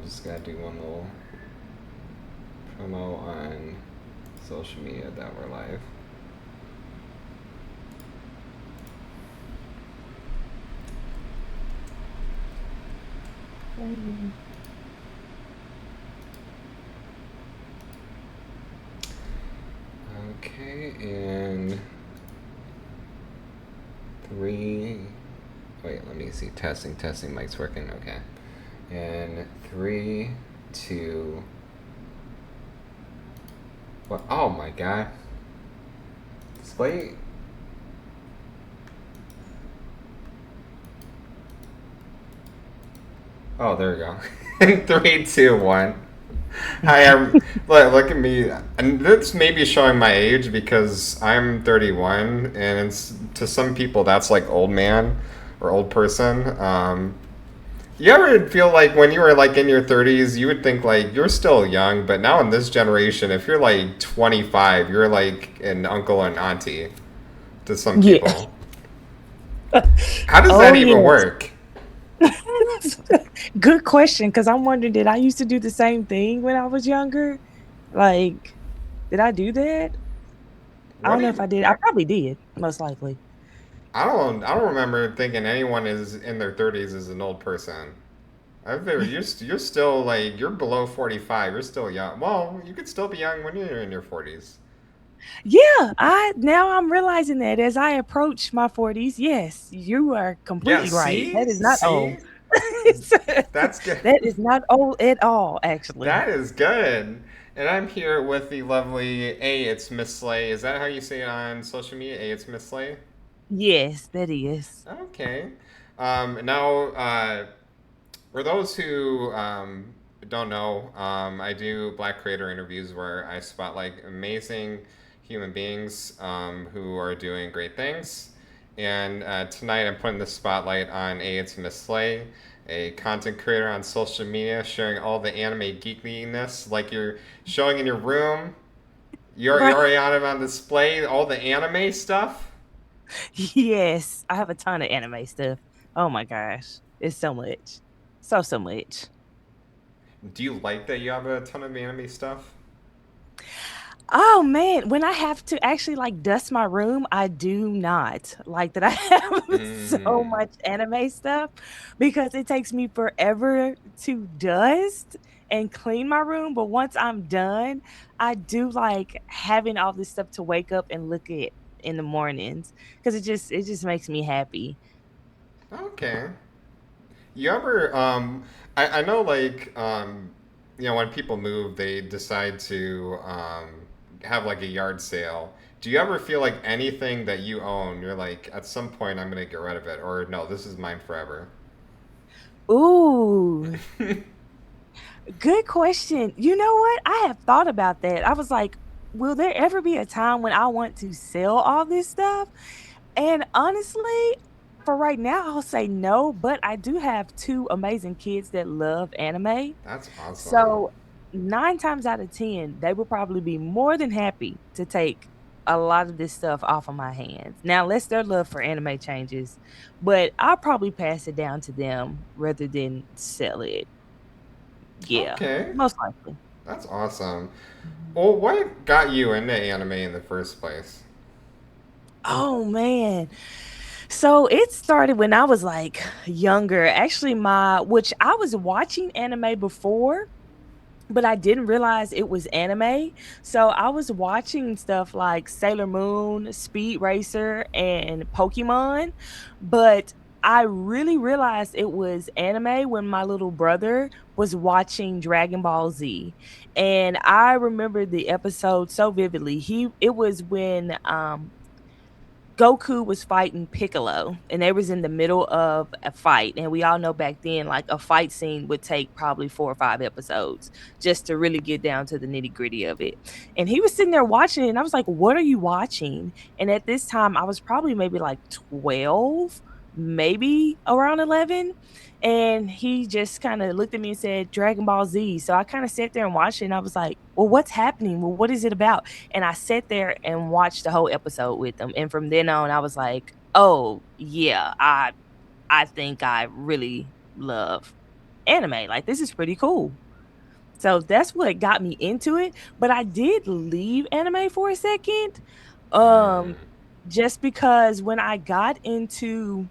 just gotta do one little promo on social media that we're live. Mm. Okay, and three. Wait, let me see. Testing. Mic's working. Okay. And three, two. What? Oh my god. Display. Oh, there we go. Three, two, one. Hi, look at me. And this may be showing my age because I'm 31, and it's to some people that's like old man or old person. You ever feel like when you were like in your 30s, you would think like you're still young, but now in this generation, if you're like 25, you're like an uncle and auntie to some Yeah. people. How does Oh, that even yes. work? Good question, because I'm wondering, did I used to do the same thing when I was younger? Like, did I do that? I What don't do know if you? I did. I probably did, most likely. I don't remember thinking anyone is in their 30s is an old person. I figure you're still like you're below 45. You're still young. Well, you could still be young when you're in your 40s. Yeah, I now I'm realizing that as I approach my 40s, yes, you are Yeah, completely right. That see? is not old. See? That's good. That is not old at all, actually. That is good. And I'm here with the lovely A, it's Miss Slay. Is that how you say it on social media? A, it's Miss Slay? Yes, that is. Okay. Now, for those who don't know, I do Black creator interviews where I spotlight amazing human beings who are doing great things. And tonight I'm putting the spotlight on A. It's Miss Slay, a content creator on social media sharing all the anime geekiness like you're showing in your room. You're Right. already on display, all the anime stuff. Yes, I have a ton of anime stuff. Oh my gosh. It's so much. So much. Do you like that you have a ton of anime stuff? Oh man, when I have to actually like dust my room, I do not like that I have so Mm. much anime stuff because it takes me forever to dust and clean my room. But once I'm done, I do like having all this stuff to wake up and look at in the mornings because it just makes me happy. Okay. You ever I know like when people move they decide to have like a yard sale. Do you ever feel like anything that you own, you're like at some point I'm gonna get rid of it or no, this is mine forever? Ooh, good question. You know what? I have thought about that. I was like, will there ever be a time when I want to sell all this stuff? And honestly, for right now, I'll say no, but I do have two amazing kids that love anime. That's awesome. So, 9 times out of 10, they will probably be more than happy to take a lot of this stuff off of my hands. Now, unless their love for anime changes, but I'll probably pass it down to them rather than sell it. Yeah, Okay. most likely. That's awesome. Mhm. Well, what got you into anime in the first place? Oh, man. So it started when I was like younger. Actually, which I was watching anime before, but I didn't realize it was anime. So I was watching stuff like Sailor Moon, Speed Racer, and Pokemon, but I really realized it was anime when my little brother was watching Dragon Ball Z. And I remember the episode so vividly. It was when Goku was fighting Piccolo and they was in the middle of a fight. And we all know back then, like a fight scene would take probably 4 or 5 episodes just to really get down to the nitty gritty of it. And he was sitting there watching it, and I was like, "What are you watching?" And at this time, I was probably maybe like 12, maybe around 11. And he just kind of looked at me and said, Dragon Ball Z. So I kind of sat there and watched it, and I was like, "Well, what's happening? Well, what is it about?" And I sat there and watched the whole episode with them. And from then on, I was like, "Oh, yeah, I think I really love anime. Like, this is pretty cool. So that's what got me into it. But I did leave anime for a second. Um, Mm. just because when I got into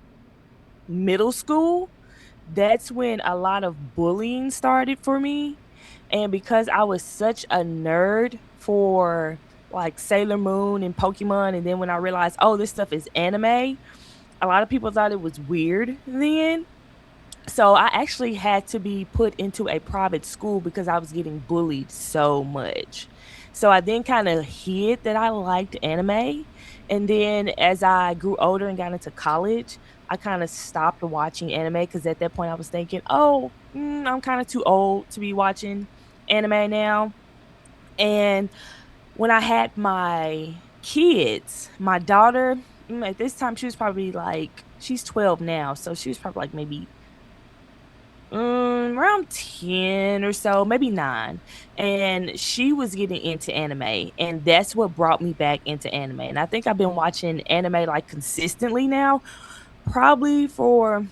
middle school, that's when a lot of bullying started for me. And because I was such a nerd for like Sailor Moon and Pokemon, and then when I realized, oh, this stuff is anime, a lot of people thought it was weird then. So I actually had to be put into a private school because I was getting bullied so much. So I then kind of hid that I liked anime. And then as I grew older and got into college, I kind of stopped watching anime because at that point I was thinking, oh, I'm kind of too old to be watching anime now. And when I had my kids, my daughter, at this time she was probably like, she's 12 now. So she was probably like maybe around 10 or so, maybe 9. And she was getting into anime, and that's what brought me back into anime. And I think I've been watching anime like consistently now, probably for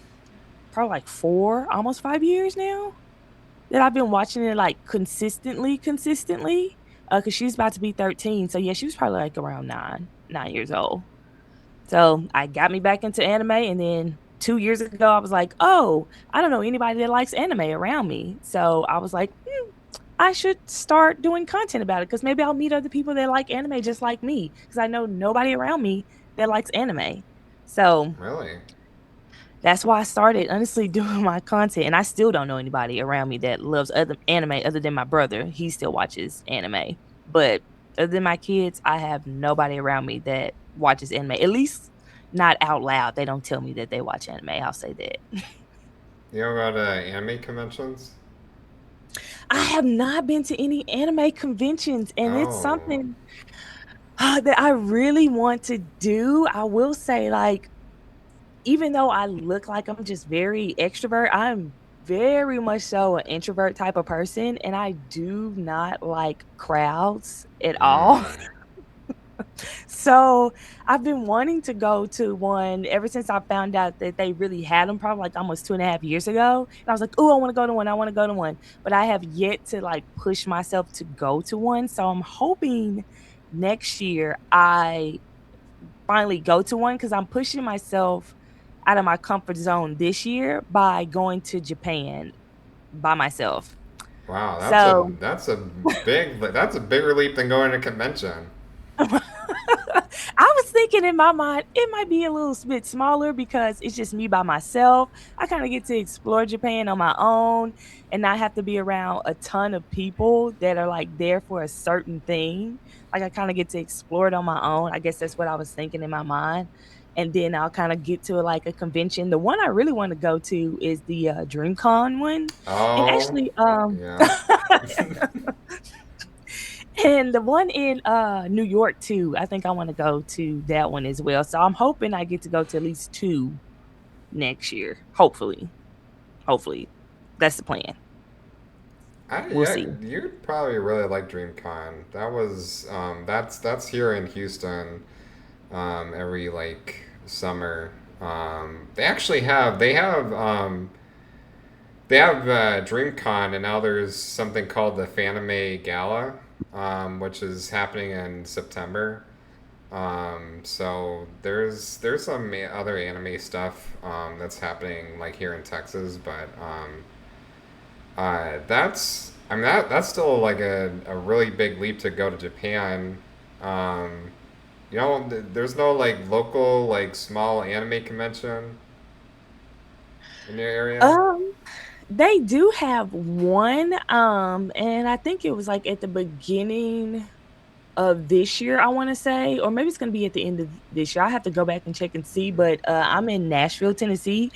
probably like 4, almost 5 years now that I've been watching it like consistently. Cuz she's about to be 13. So yeah, she was probably like around 9 years old. So I got me back into anime, and then 2 years ago, I was like, oh, I don't know anybody that likes anime around me. So I was like, I should start doing content about it because maybe I'll meet other people that like anime just like me because I know nobody around me that likes anime. So Really? that's why I started honestly doing my content. And I still don't know anybody around me that loves other anime other than my brother. He still watches anime. But other than my kids, I have nobody around me that watches anime. At least not out loud. They don't tell me that they watch anime. I'll say that. You know about anime conventions? I have not been to any anime conventions, and it's Oh. something that I really want to do. I will say, like, even though I look like I'm just very extrovert, I'm very much so an introvert type of person, and I do not like crowds at all. Mm. So I've been wanting to go to one ever since I found out that they really had them, probably like almost 2.5 years ago. And I was like, oh, I want to go to one. I want to go to one. But I have yet to like push myself to go to one. So I'm hoping next year I finally go to one because I'm pushing myself out of my comfort zone this year by going to Japan by myself. Wow, So that's a bigger leap than going to convention. I was thinking in my mind, it might be a little bit smaller because it's just me by myself. I kind of get to explore Japan on my own and not have to be around a ton of people that are like there for a certain thing. Like I kind of get to explore it on my own. I guess that's what I was thinking in my mind. And then I'll kind of get to like a convention. The one I really want to go to is the DreamCon one. And Oh, actually, yeah. and the one in New York too. I think I want to go to that one as well. So I'm hoping I get to go to at least 2 next year. Hopefully. Hopefully. That's the plan. We'll Yeah, see. you'd probably really like DreamCon. That's here in Houston, every like summer. They have DreamCon, and now there's something called the Fanime Gala, which is happening in September. So there's some other anime stuff that's happening like here in Texas, but that's still like a really big leap to go to Japan. Um, there's no like local like small anime convention in your area. Um they do have one and I think it was like at the beginning of this year, I want to say, or maybe it's going to be at the end of this year. I have to go back and check and see. But I'm in Nashville, Tennessee.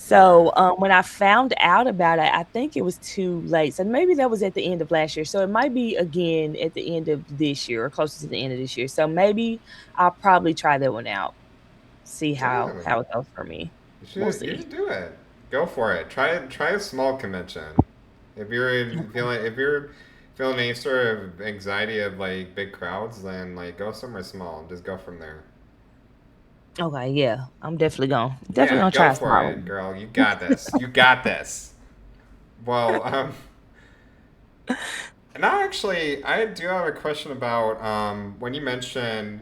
Right. So when I found out about it, I think it was too late. So maybe that was at the end of last year. So it might be again at the end of this year or closer to the end of this year. So maybe I'll probably try that one out, see Yeah. how it goes for me. We'll You see. should do it. Go for it. Try a small convention. If you're feeling any sort of anxiety of like big crowds, then like go somewhere small and just go from there. Okay, yeah, I'm definitely Yeah, gonna go try a for small it, one. girl. You got this. You got this. Well, and I actually, I do have a question about when you mentioned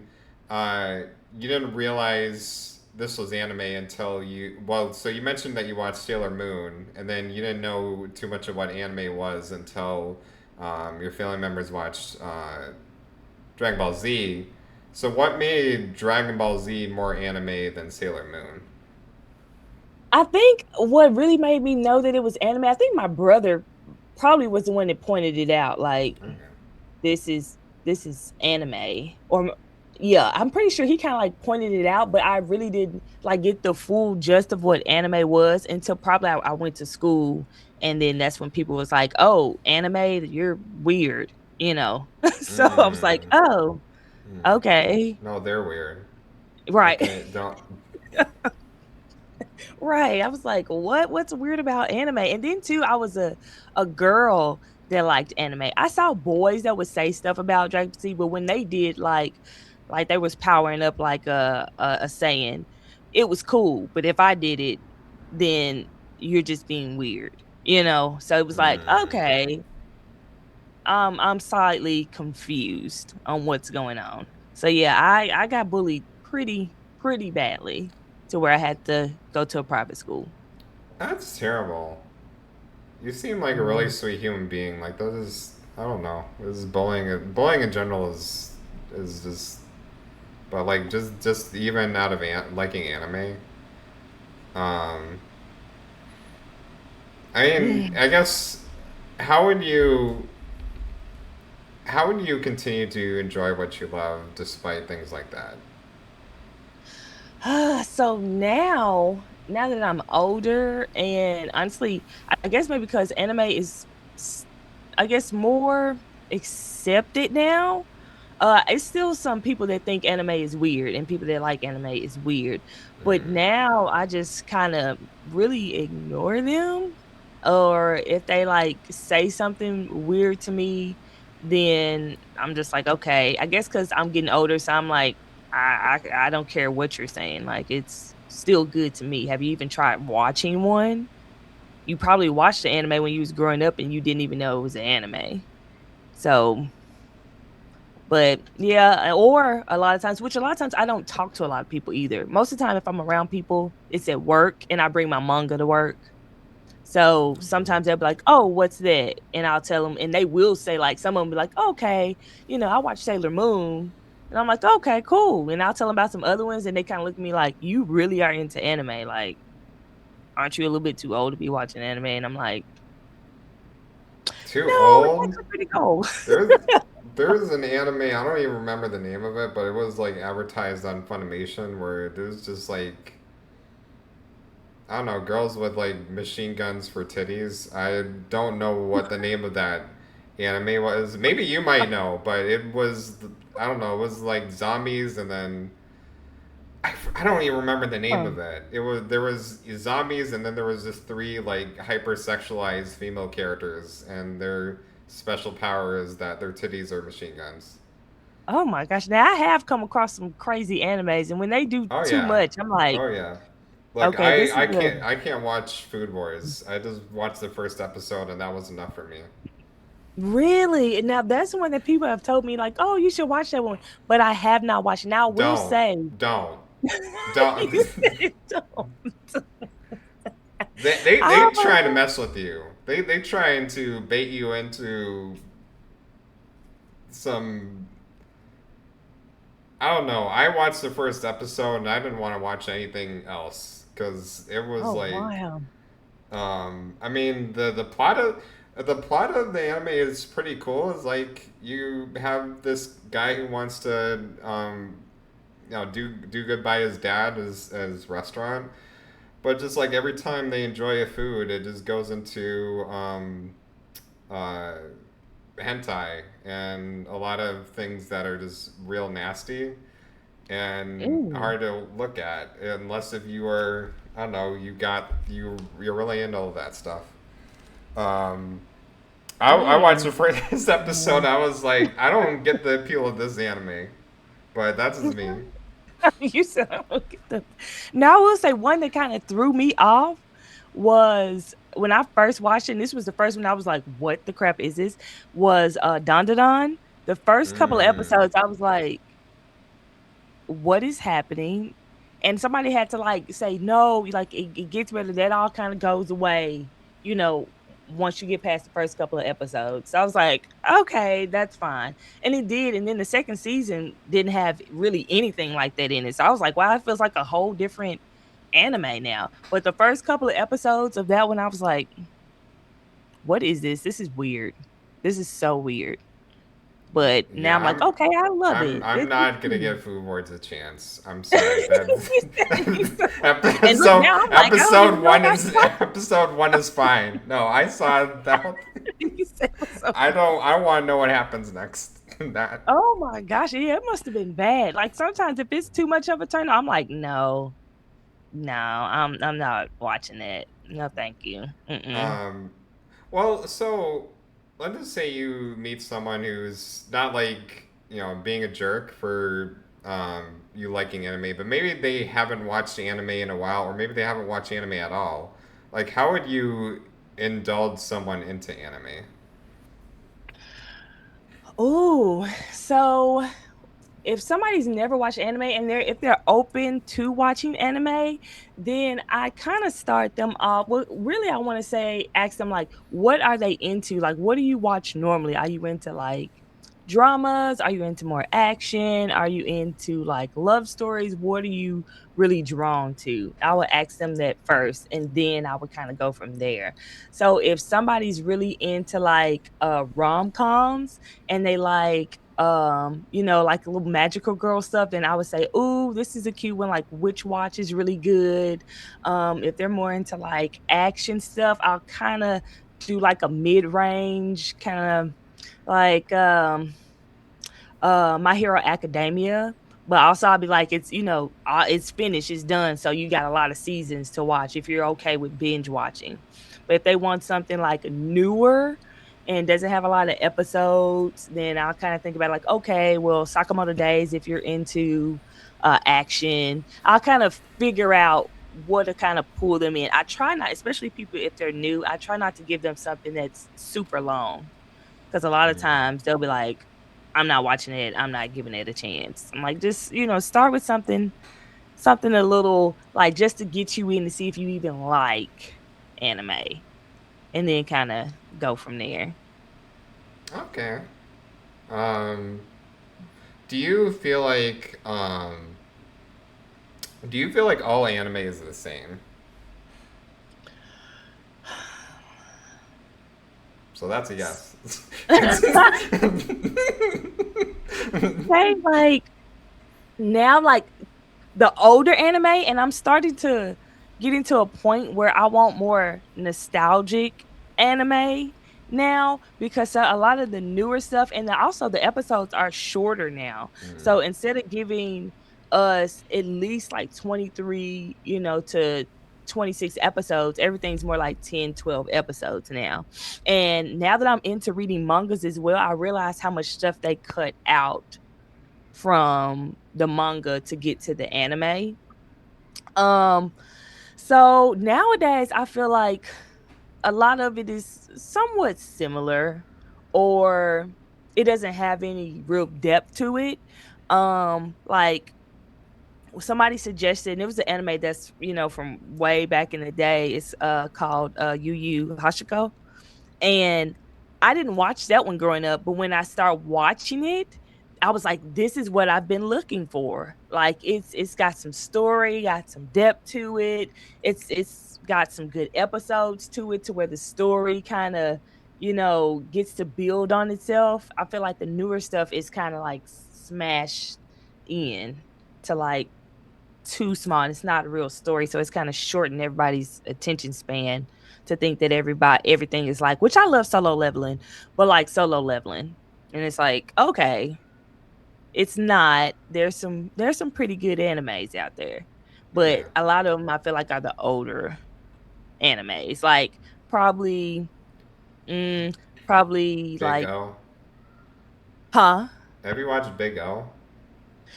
uh, you didn't realize this was anime until well, so you mentioned that you watched Sailor Moon, and then you didn't know too much of what anime was until your family members watched Dragon Ball Z. So, what made Dragon Ball Z more anime than Sailor Moon? I think what really made me know that it was anime, I think my brother probably was the one that pointed it out. Like, Okay. this is this is anime. Or yeah, I'm pretty sure he kind of like pointed it out, but I really didn't like get the full gist of what anime was until probably I went to school, and then that's when people was like, "Oh, anime, you're weird," you know. So I was like, Mm, "Oh, mm. okay, No, they're weird. right." Okay, don't. Right. I was like, "What? What's weird about anime?" And then too, I was a girl that liked anime. I saw boys that would say stuff about Dragon Ball Z, but when they did like they was powering up like a saying, it was cool. But if I did it, then you're just being weird, you know? So it was like, Mm. okay, I'm slightly confused on what's going on. So yeah, I got bullied pretty badly to where I had to go to a private school. That's terrible. You seem like a really Mm. sweet human being. Like that is, I don't know. This is bullying. Bullying in general is just, but like just even out of liking anime. Um, I mean, I guess how would you how would you continue to enjoy what you love despite things like that? So now that I'm older, and honestly, I guess maybe because anime is, s- I guess, more accepted now. It's still some people that think anime is weird, and people that like anime is weird. But Mm. now I just kind of really ignore them, or if they like say something weird to me, then I'm just like, okay, I guess because I'm getting older, so I'm like, I don't care what you're saying. Like it's still good to me. Have you even tried watching one? You probably watched the anime when you was growing up and you didn't even know it was an anime. So, but yeah, or a lot of times, which a lot of times I don't talk to a lot of people either. Most of the time, if I'm around people, it's at work and I bring my manga to work. So sometimes they'll be like, "Oh, what's that?" And I'll tell them, and they will say like, some of them be like, "Okay, I watch Sailor Moon," and I'm like, "Okay, cool." And I'll tell them about some other ones, and they kind of look at me like, "You really are into anime? Like, aren't you a little bit too old to be watching anime?" And I'm like, Too "No, it's old? actually pretty cool." There's there's an anime, I don't even remember the name of it, but it was like advertised on Funimation where it was just like I don't know, girls with like machine guns for titties. I don't know what the name of that anime was. Maybe you might know, but it was I don't know, it was like zombies and then I don't even remember the name Huh. of it. It was there was zombies and then there was just three like hypersexualized female characters and their special power is that their titties are machine guns. Oh my gosh. Now I have come across some crazy animes, and when they do Oh too yeah. much, I'm like, Oh yeah. Look, okay, this is a I can't watch Food Wars. I just watched the first episode and that was enough for me. really. Now that's one that people have told me, like, oh, you should watch that one. But I have not watched. Now I will Don't. say, Don't. Don't. you said don't. They I'm try to like, mess with you. They trying to bait you into some I don't know. I watched the first episode and I didn't want to watch anything else because it was oh like, wow. I mean the plot of the anime is pretty cool. It's like you have this guy who wants to, do good by his dad as restaurant, but just like every time they enjoy a food, it just goes into uh, hentai and a lot of things that are just real nasty and Ooh. hard to look at unless if you are I don't know you're really into all of that stuff. Um, I watched Mm. the first episode. I was like, I don't get the appeal of this anime, but that's just me. You said I don't get the. Now I will say one that kind of threw me off was when I first watched it, and this was the first one I was like, "What the crap is this?" Was Dandadan. The first couple of Mm. episodes, I was like, "What is happening?" And somebody had to like say, "No, like it gets better. That all kind of goes away, you know, once you get past the first couple of episodes." So I was like, "Okay, that's fine." And it did. And then the second season didn't have really anything like that in it. So I was like, "Wow, it feels like a whole different anime now." But the first couple of episodes of that one, I was like, "What is this? This is weird. This is so weird." But now Yeah, I'm like, "Okay, I love it. I'm It's not gonna cute." give Food Wars a chance. I'm sorry. That You said and look, episode now I'm like, "I don't even know if I should watch episode one is fine. No, I saw that. it." You said it was so I want to know what happens next. That Oh my gosh, yeah, it must have been bad. Like, sometimes if it's too much of a turn, I'm like, "No, no, I'm not watching it. No, thank you. Mm-mm." um, well, so let's just say you meet someone who's not like being a jerk for you liking anime, but maybe they haven't watched anime in a while, or maybe they haven't watched anime at all. Like, how would you indulge someone into anime? Ooh, so if somebody's never watched anime and if they're open to watching anime, then I kind of start them off. Well, really, I want to say, ask them like, what are they into? Like, what do you watch normally? Are you into like dramas? Are you into more action? Are you into like love stories? What are you really drawn to? I would ask them that first, and then I would kind of go from there. So if somebody's really into like rom-coms and they like like a little magical girl stuff, then I would say, "Ooh, this is a cute one, like Witch Watch is really good." If they're more into like action stuff, I'll kind of do like a mid-range kind of like My Hero Academia. But also I'll be like, it's finished, it's done. So you got a lot of seasons to watch if you're okay with binge watching. But if they want something like newer and doesn't have a lot of episodes, then I'll kind of think about like, okay, well, Sakamoto Days, if you're into action, I'll kind of figure out what to kind of pull them in. I try not, especially people if they're new, I try not to give them something that's super long because a lot of times they'll be like, "I'm not watching it. I'm not giving it a chance." I'm like, just start with something a little like just to get you in to see if you even like anime, and then kind of go from there. Okay. Um, do you feel like all anime is the same? So that's a yes. Say like now, like the older anime, and I'm starting to get into a point where I want more nostalgic anime now because a lot of the newer stuff and also the episodes are shorter now. Mm. So instead of giving us at least like 23, to 26 episodes, everything's more like 10, 12 episodes now. And now that I'm into reading mangas as well, I realize how much stuff they cut out from the manga to get to the anime. Um, so nowadays I feel like a lot of it is somewhat similar or it doesn't have any real depth to it. Like somebody suggested, and it was an anime that's, from way back in the day. It's called Yu Yu Hashiko. And I didn't watch that one growing up, but when I start watching it, I was like, this is what I've been looking for. Like it's got some story, got some depth to it. It's got some good episodes to it to where the story kind of, gets to build on itself. I feel like the newer stuff is kind of like smashed in to like too small and it's not a real story. So it's kind of shortened everybody's attention span to think that everything is like, which I love solo leveling, but like solo leveling. And it's like, okay, it's not. There's some pretty good animes out there. Yeah. But a lot of them I feel like are the older animes. Like probably mm, probably Big like O. huh? Have you watched Big O?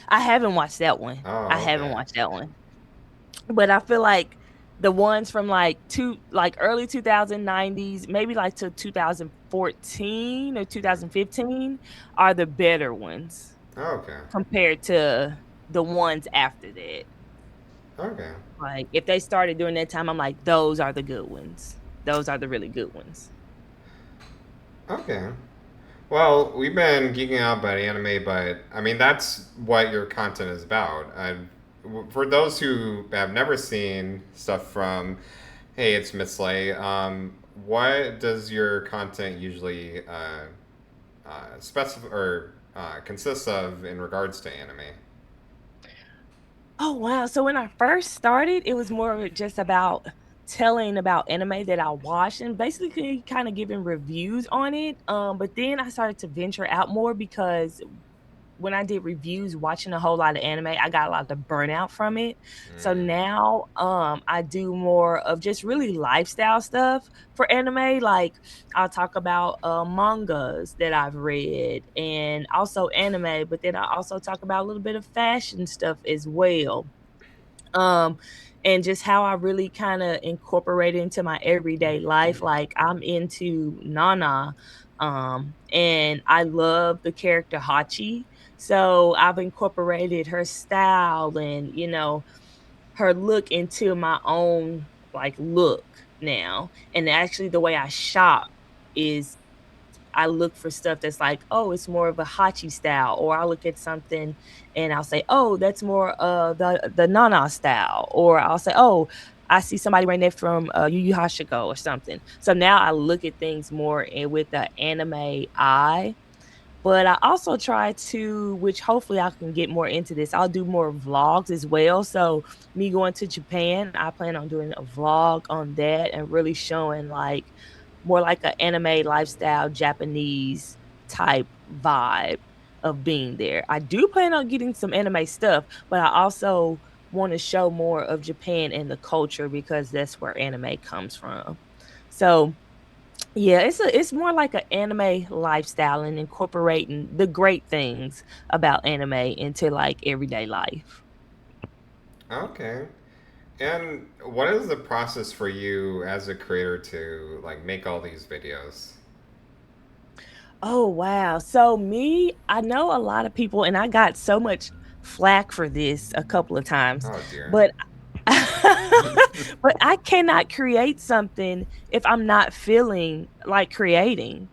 I haven't watched that one. I Oh, haven't okay. watched that one. But I feel like The ones from like early 2090s, maybe like to 2014 or 2015 are the better ones Okay. compared to the ones after that. Okay. Like if they started during that time, I'm like, those are the good ones. Those are the really good ones. Okay. Well, we've been geeking out about anime, but I mean that's what your content is about. For those who have never seen stuff from, hey, it's Mitsley. What does your content usually specify or consists of in regards to anime? Oh wow. So when I first started, it was more of just about telling about anime that I watched and basically kind of giving reviews on it. But then I started to venture out more because when I did reviews watching a whole lot of anime, I got a lot of burnout from it. So Mm. now I do more of just really lifestyle stuff for anime. Like I'll talk about mangas that I've read and also anime, but then I also talk about a little bit of fashion stuff as well. Um and just how I really kind of incorporate it into my everyday life. Like I'm into Nana, and I love the character Hachi. So I've incorporated her style and her look into my own like look now. And actually the way I shop is I look for stuff that's like, oh, it's more of a Hachi style, or I look at something and I'll say, oh, that's more the Nana style, or I'll say, oh, I see somebody right there from Yu Yu Hashiko or something. So now I look at things more with the anime eye. But I also try to, which hopefully I can get more into this. I'll do more vlogs as well. So me going to Japan, I plan on doing a vlog on that and really showing like more like an anime lifestyle Japanese type vibe of being there. I do plan on getting some anime stuff, but I also want to show more of Japan and the culture because that's where anime comes from. So yeah, it's more like an anime lifestyle and incorporating the great things about anime into like everyday life. Okay. And what is the process for you as a creator to like make all these videos? Oh wow. So me, I know a lot of people and I got so much flack for this a couple of times, Oh dear. but but I cannot create something if I'm not feeling like creating.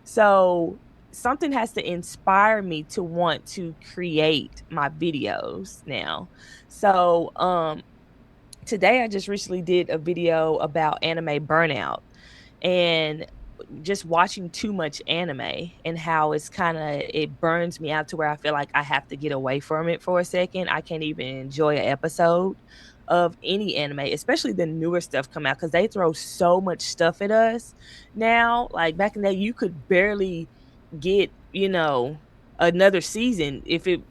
So something has to inspire me to want to create my videos now. So today I just recently did a video about anime burnout and just watching too much anime and how it burns me out to where I feel like I have to get away from it for a second. I can't even enjoy an episode of any anime, especially the newer stuff come out because they throw so much stuff at us now. Like back in the day, you could barely get, another season if it,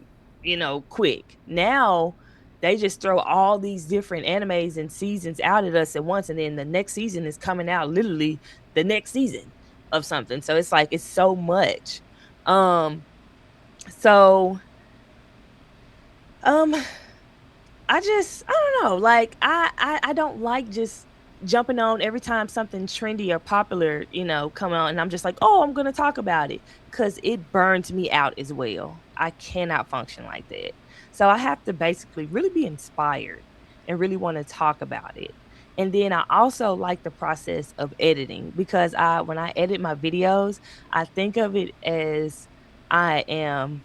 quick. Now they just throw all these different animes and seasons out at us at once, and then the next season is coming out literally the next season of something. So it's like it's so much. Um, so um I don't know, like I don't like just jumping on every time something trendy or popular, come out and I'm just like, "Oh, I'm going to talk about it," cuz it burns me out as well. I cannot function like that. So I have to basically really be inspired and really want to talk about it. And then I also like the process of editing because I when I edit my videos, I think of it as I am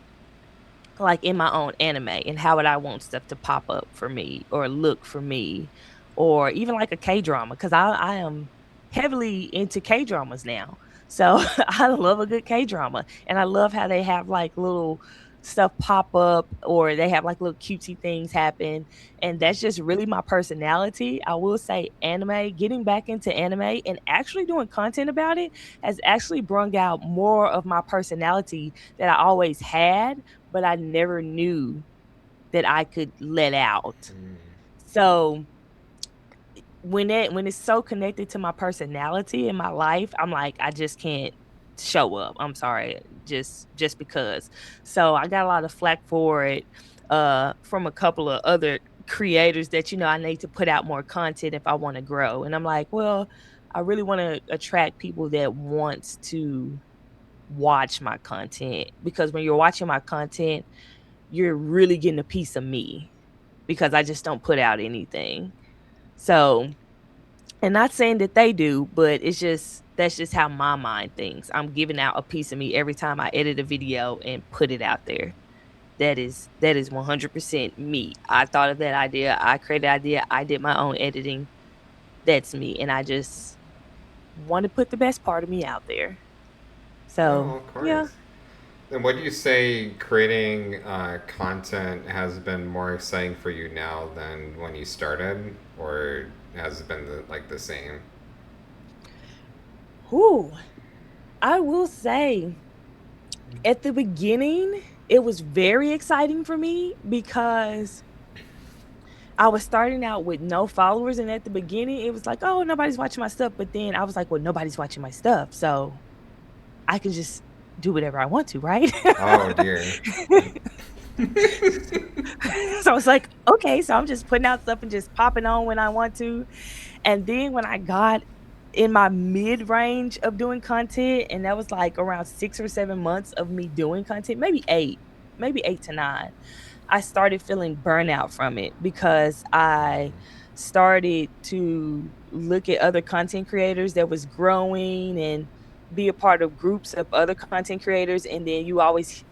like in my own anime and how would I want stuff to pop up for me or look for me or even like a K-drama because I am heavily into K-dramas now. So I love a good K-drama and I love how they have like little stuff pop up or they have like little cutesy things happen and that's just really my personality. I will say anime, getting back into anime and actually doing content about it has actually brung out more of my personality that I always had but I never knew that I could let out. Mm. So when it's so connected to my personality in my life, I'm like, I just can't show up. I'm sorry, just because. So I got a lot of flack for it from a couple of other creators that, I need to put out more content if I want to grow. And I'm like, well, I really want to attract people that wants to watch my content, because when you're watching my content, you're really getting a piece of me, because I just don't put out anything. So, and not saying that they do, but it's just that's just how my mind thinks. I'm giving out a piece of me every time I edit a video and put it out there. That is 100% me. I thought of that idea. I created the idea. I did my own editing. That's me, and I just want to put the best part of me out there. So, Oh, of yeah. course. And what do you say creating content has been more exciting for you now than when you started, or has it been like the same? Whew. I will say at the beginning, it was very exciting for me because I was starting out with no followers. And at the beginning, it was like, oh, nobody's watching my stuff. But then I was like, well, nobody's watching my stuff. So I can just do whatever I want to, right? Oh dear. So I was like, okay, so I'm just putting out stuff and just popping on when I want to. And then when I got in my mid range of doing content, and that was like around 6 or 7 months of me doing content, maybe 8 to 9, I started feeling burnout from it, because I started to look at other content creators that was growing and be a part of groups of other content creators. And then I always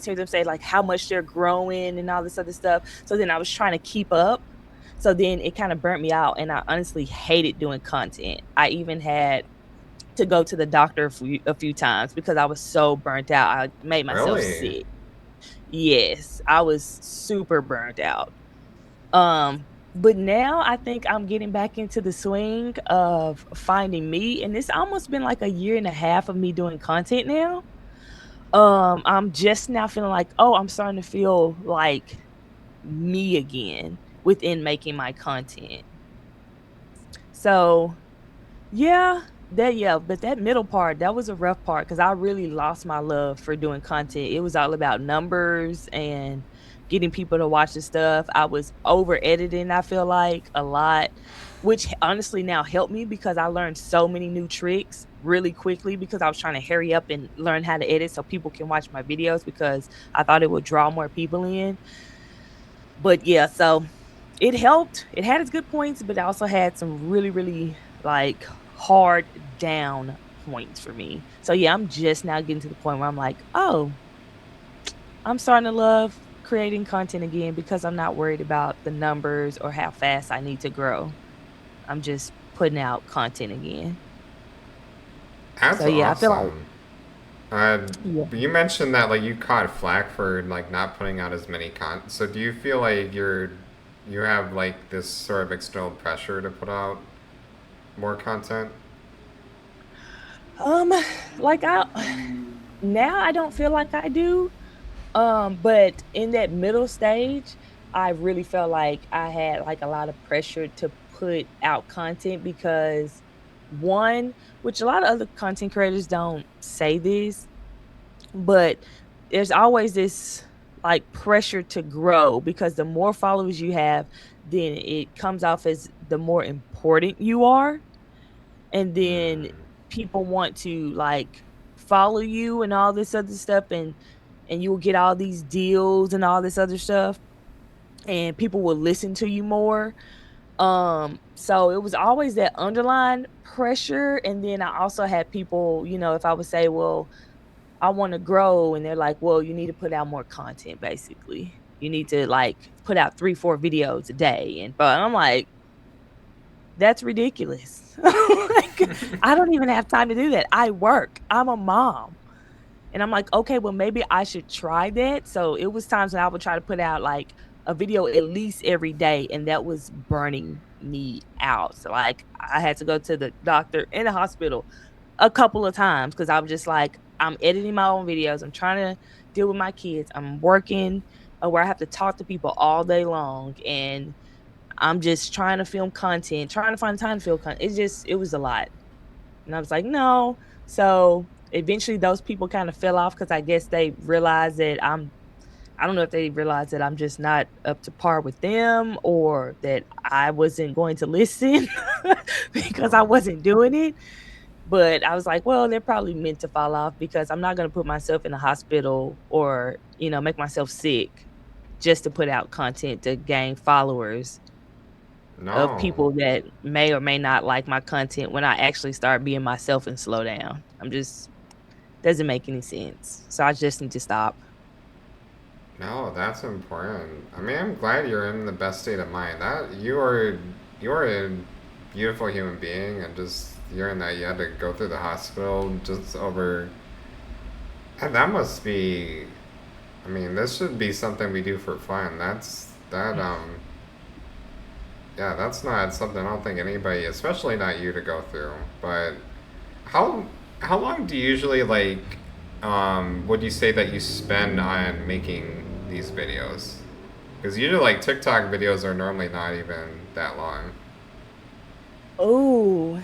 hear them say like how much they're growing and all this other stuff. So then I was trying to keep up. So then it kind of burnt me out, and I honestly hated doing content. I even had to go to the doctor a few times because I was so burnt out. I made myself Really? sick. Yes, I was super burnt out. But now I think I'm getting back into the swing of finding me, and it's almost been like a year and a half of me doing content now. I'm just now feeling like, oh, I'm starting to feel like me again within making my content. So, but that middle part, that was a rough part, because I really lost my love for doing content. It was all about numbers and getting people to watch the stuff. I was over editing, I feel like, a lot, which honestly now helped me because I learned so many new tricks really quickly, because I was trying to hurry up and learn how to edit so people can watch my videos, because I thought it would draw more people in. But yeah, so it helped. It had its good points, but it also had some really, really like hard down points for me. So yeah, I'm just now getting to the point where I'm like, oh, I'm starting to love creating content again, because I'm not worried about the numbers or how fast I need to grow. I'm just putting out content again. That's So yeah, I feel like, awesome. Uh, yeah. you mentioned that like you caught flack for like not putting out as many So do you feel like you have like this sort of external pressure to put out more content? Um like I now I don't feel like I do. But in that middle stage, I really felt like I had like a lot of pressure to put out content, because one, which a lot of other content creators don't say this, but there's always this like pressure to grow, because the more followers you have, then it comes off as the more important you are. And then Mm. people want to like follow you and all this other stuff, and you will get all these deals and all this other stuff, and people will listen to you more. So it was always that underlying pressure. And then I also had people, if I would say, well, I want to grow, and they're like, well, you need to put out more content. Basically, you need to like put out 3 4 videos a day. And but I'm like, that's ridiculous. Like, I don't even have time to do that. I work. I'm a mom. And I'm like, okay, well, maybe I should try that. So it was times when I would try to put out like a video at least every day, and that was burning me out. So like I had to go to the doctor in the hospital a couple of times, because I was just like, I'm editing my own videos. I'm trying to deal with my kids. I'm working where I have to talk to people all day long, and I'm just trying to film content, trying to find time to film content. It was a lot. And I was like, no. So eventually those people kind of fell off, because I guess they realized that I'm I don't know if they realized that I'm just not up to par with them or that I wasn't going to listen because I Oh, wasn't doing it. But I was like, well, they're probably meant to fall off because I'm not going to put myself in the hospital or, make myself sick just to put out content to gain followers of no. people that may or may not like my content when I actually start being myself and slow down. I'm just doesn't make any sense. So I just need to stop. No, that's important. I mean, I'm glad you're in the best state of mind. That you are a beautiful human being, and just you're in that you had to go through the hospital just over. And that must be. I mean, this should be something we do for fun. That's that. Yeah, that's not something I don't think anybody, especially not you, to go through. But how how long do you usually like? Would you say that you spend on making these videos? Because usually, like TikTok videos are normally not even that long. Oh,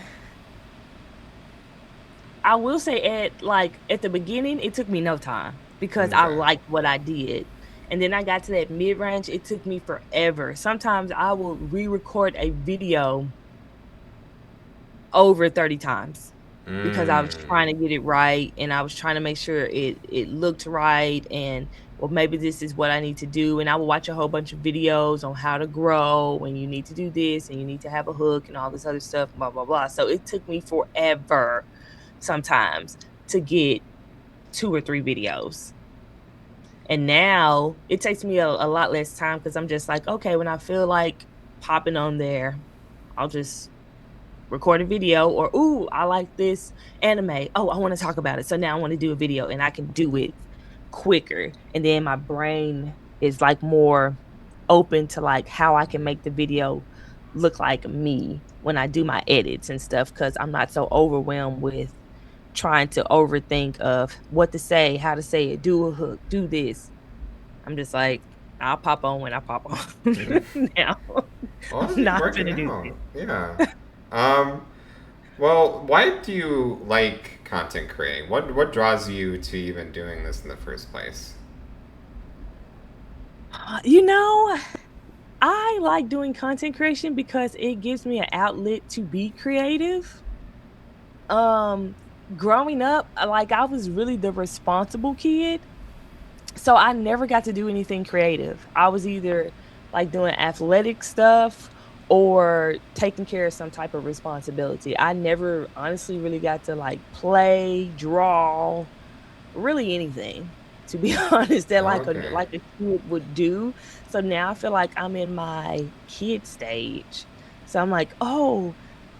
I will say at the beginning, it took me no time because I Okay. liked what I did. And then I got to that mid range, it took me forever. Sometimes I will re-record a video over 30 times because I was Mm. trying to get it right and I was trying to make sure it looked right and well maybe this is what I need to do and I will watch a whole bunch of videos on how to grow and you need to do this and you need to have a hook and all this other stuff blah blah blah. So it took me forever sometimes to get 2 or 3 videos. And now it takes me a lot less time because I'm just like, okay, when I feel like popping on there, I'll just record a video or ooh, I like this anime. Oh, I want to talk about it. So now I want to do a video and I can do it quicker. And then my brain is like more open to like how I can make the video look like me when I do my edits and stuff cuz I'm not so overwhelmed with trying to overthink of what to say, how to say it, do a hook, do this. I'm just like I'll pop on when I pop on. Now Well, I'm you're not working gonna do out. this. Yeah. Um. Well, why do you like content creating? What draws you to even doing this in the first place? You know, I like doing content creation because it gives me an outlet to be creative. Um, Growing up, like I was really the responsible kid, so I never got to do anything creative. I was either like doing athletic stuff or taking care of some type of responsibility. I never honestly really got to like play, draw, really anything, to be honest, that Okay. like a kid would do. So now I feel like I'm in my kid stage. So I'm like, "Oh,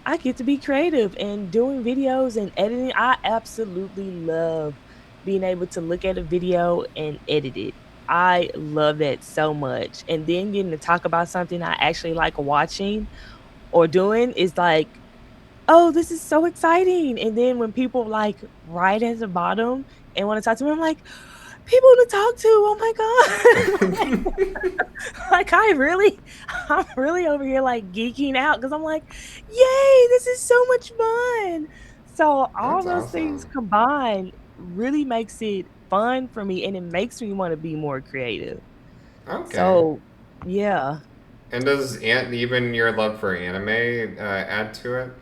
I get to be creative and doing videos and editing." I absolutely love being able to look at a video and edit it. I love that so much. And then getting to talk about something I actually like watching or doing is like, "Oh, this is so exciting." And then when people like right at the bottom and wanna talk to me, I'm like, "People to talk to, oh my god." Like, I'm really over here, like, geeking out because 'cause I'm like, "Yay, this is so much fun." So, all That's those things awesome. combined really makes it fun for me, and it makes me wanna be more creative. Okay. So, yeah. And does even your love for anime add to it?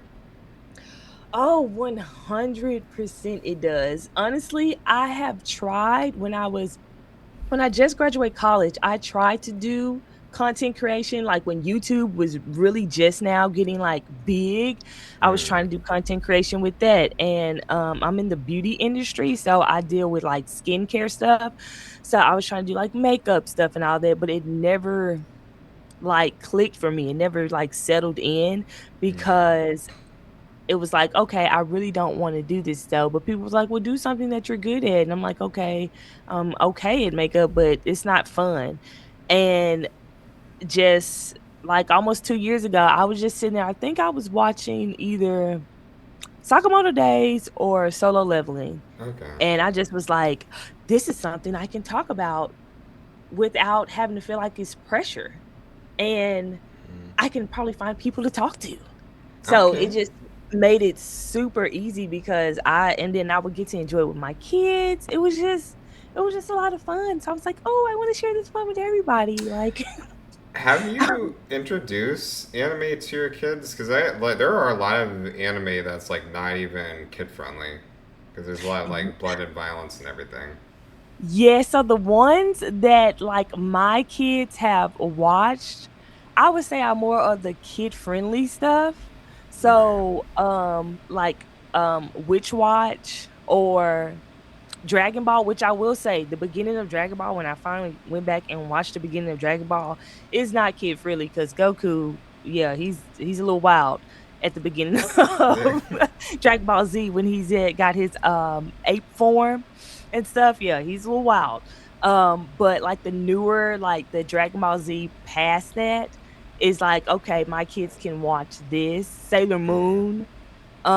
Oh, 100% it does. Honestly, I have tried when I just graduated college, I tried to do content creation, like, when YouTube was really just now getting, like, big, I was Mm. trying to do content creation with that, and, I'm in the beauty industry, so I deal with, like, skincare stuff, so I was trying to do, like, makeup stuff and all that, but it never, like, clicked for me, it never, like, settled in because it was like, "Okay, I really don't wanna do this though," but people was like, "Well, do something that you're good at," and I'm like, "Okay, I'm okay at makeup, but it's not fun." And just, like, almost 2 years ago, I was just sitting there, I think I was watching either Sakamoto Days or Solo Leveling, Okay. and I just was like, "This is something I can talk about without having to feel like it's pressure, and I can probably find people to talk to." So it Okay. just made it super easy because I and then I would get to enjoy it with my kids. It was just it was just a lot of fun. So I was like, oh, I want to share this fun with everybody. Like, Have you introduced anime to your kids? Because I like there are a lot of anime that's like not even kid friendly. Because there's a lot of like blood and violence and everything. yeah, so the ones that like my kids have watched, I would say are more of the kid-friendly stuff. Yeah. So, like Witch Watch or Dragon Ball, which I will say, the beginning of Dragon Ball, when I finally went back and watched the beginning of Dragon Ball, is not kid friendly because Goku, yeah, he's a little wild at the beginning of Dragon Ball Z when got his ape form and stuff. Yeah, he's a little wild. But like the newer, like the Dragon Ball Z past that is like, okay, my kids can watch this. Sailor Mm. Moon, a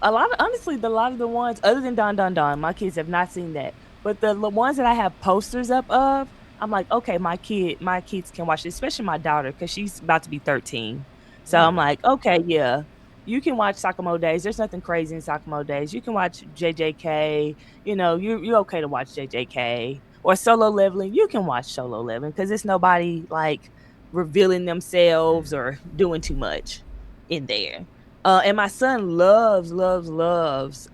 lot of honestly, a lot of the ones other than Don Don Don, my kids have not seen that. But the ones that I have posters up of, I'm like, okay, my kids can watch this, especially my daughter, because she's about to be 13. So I'm Mm. like, okay, yeah, you can watch Sakamo Days. There's nothing crazy in Sakamo Days. You can watch JJK. You know, you're okay to watch JJK or Solo Leveling. You can watch Solo Leveling because it's nobody like revealing themselves Mm. or doing too much in there. And my son loves Naruto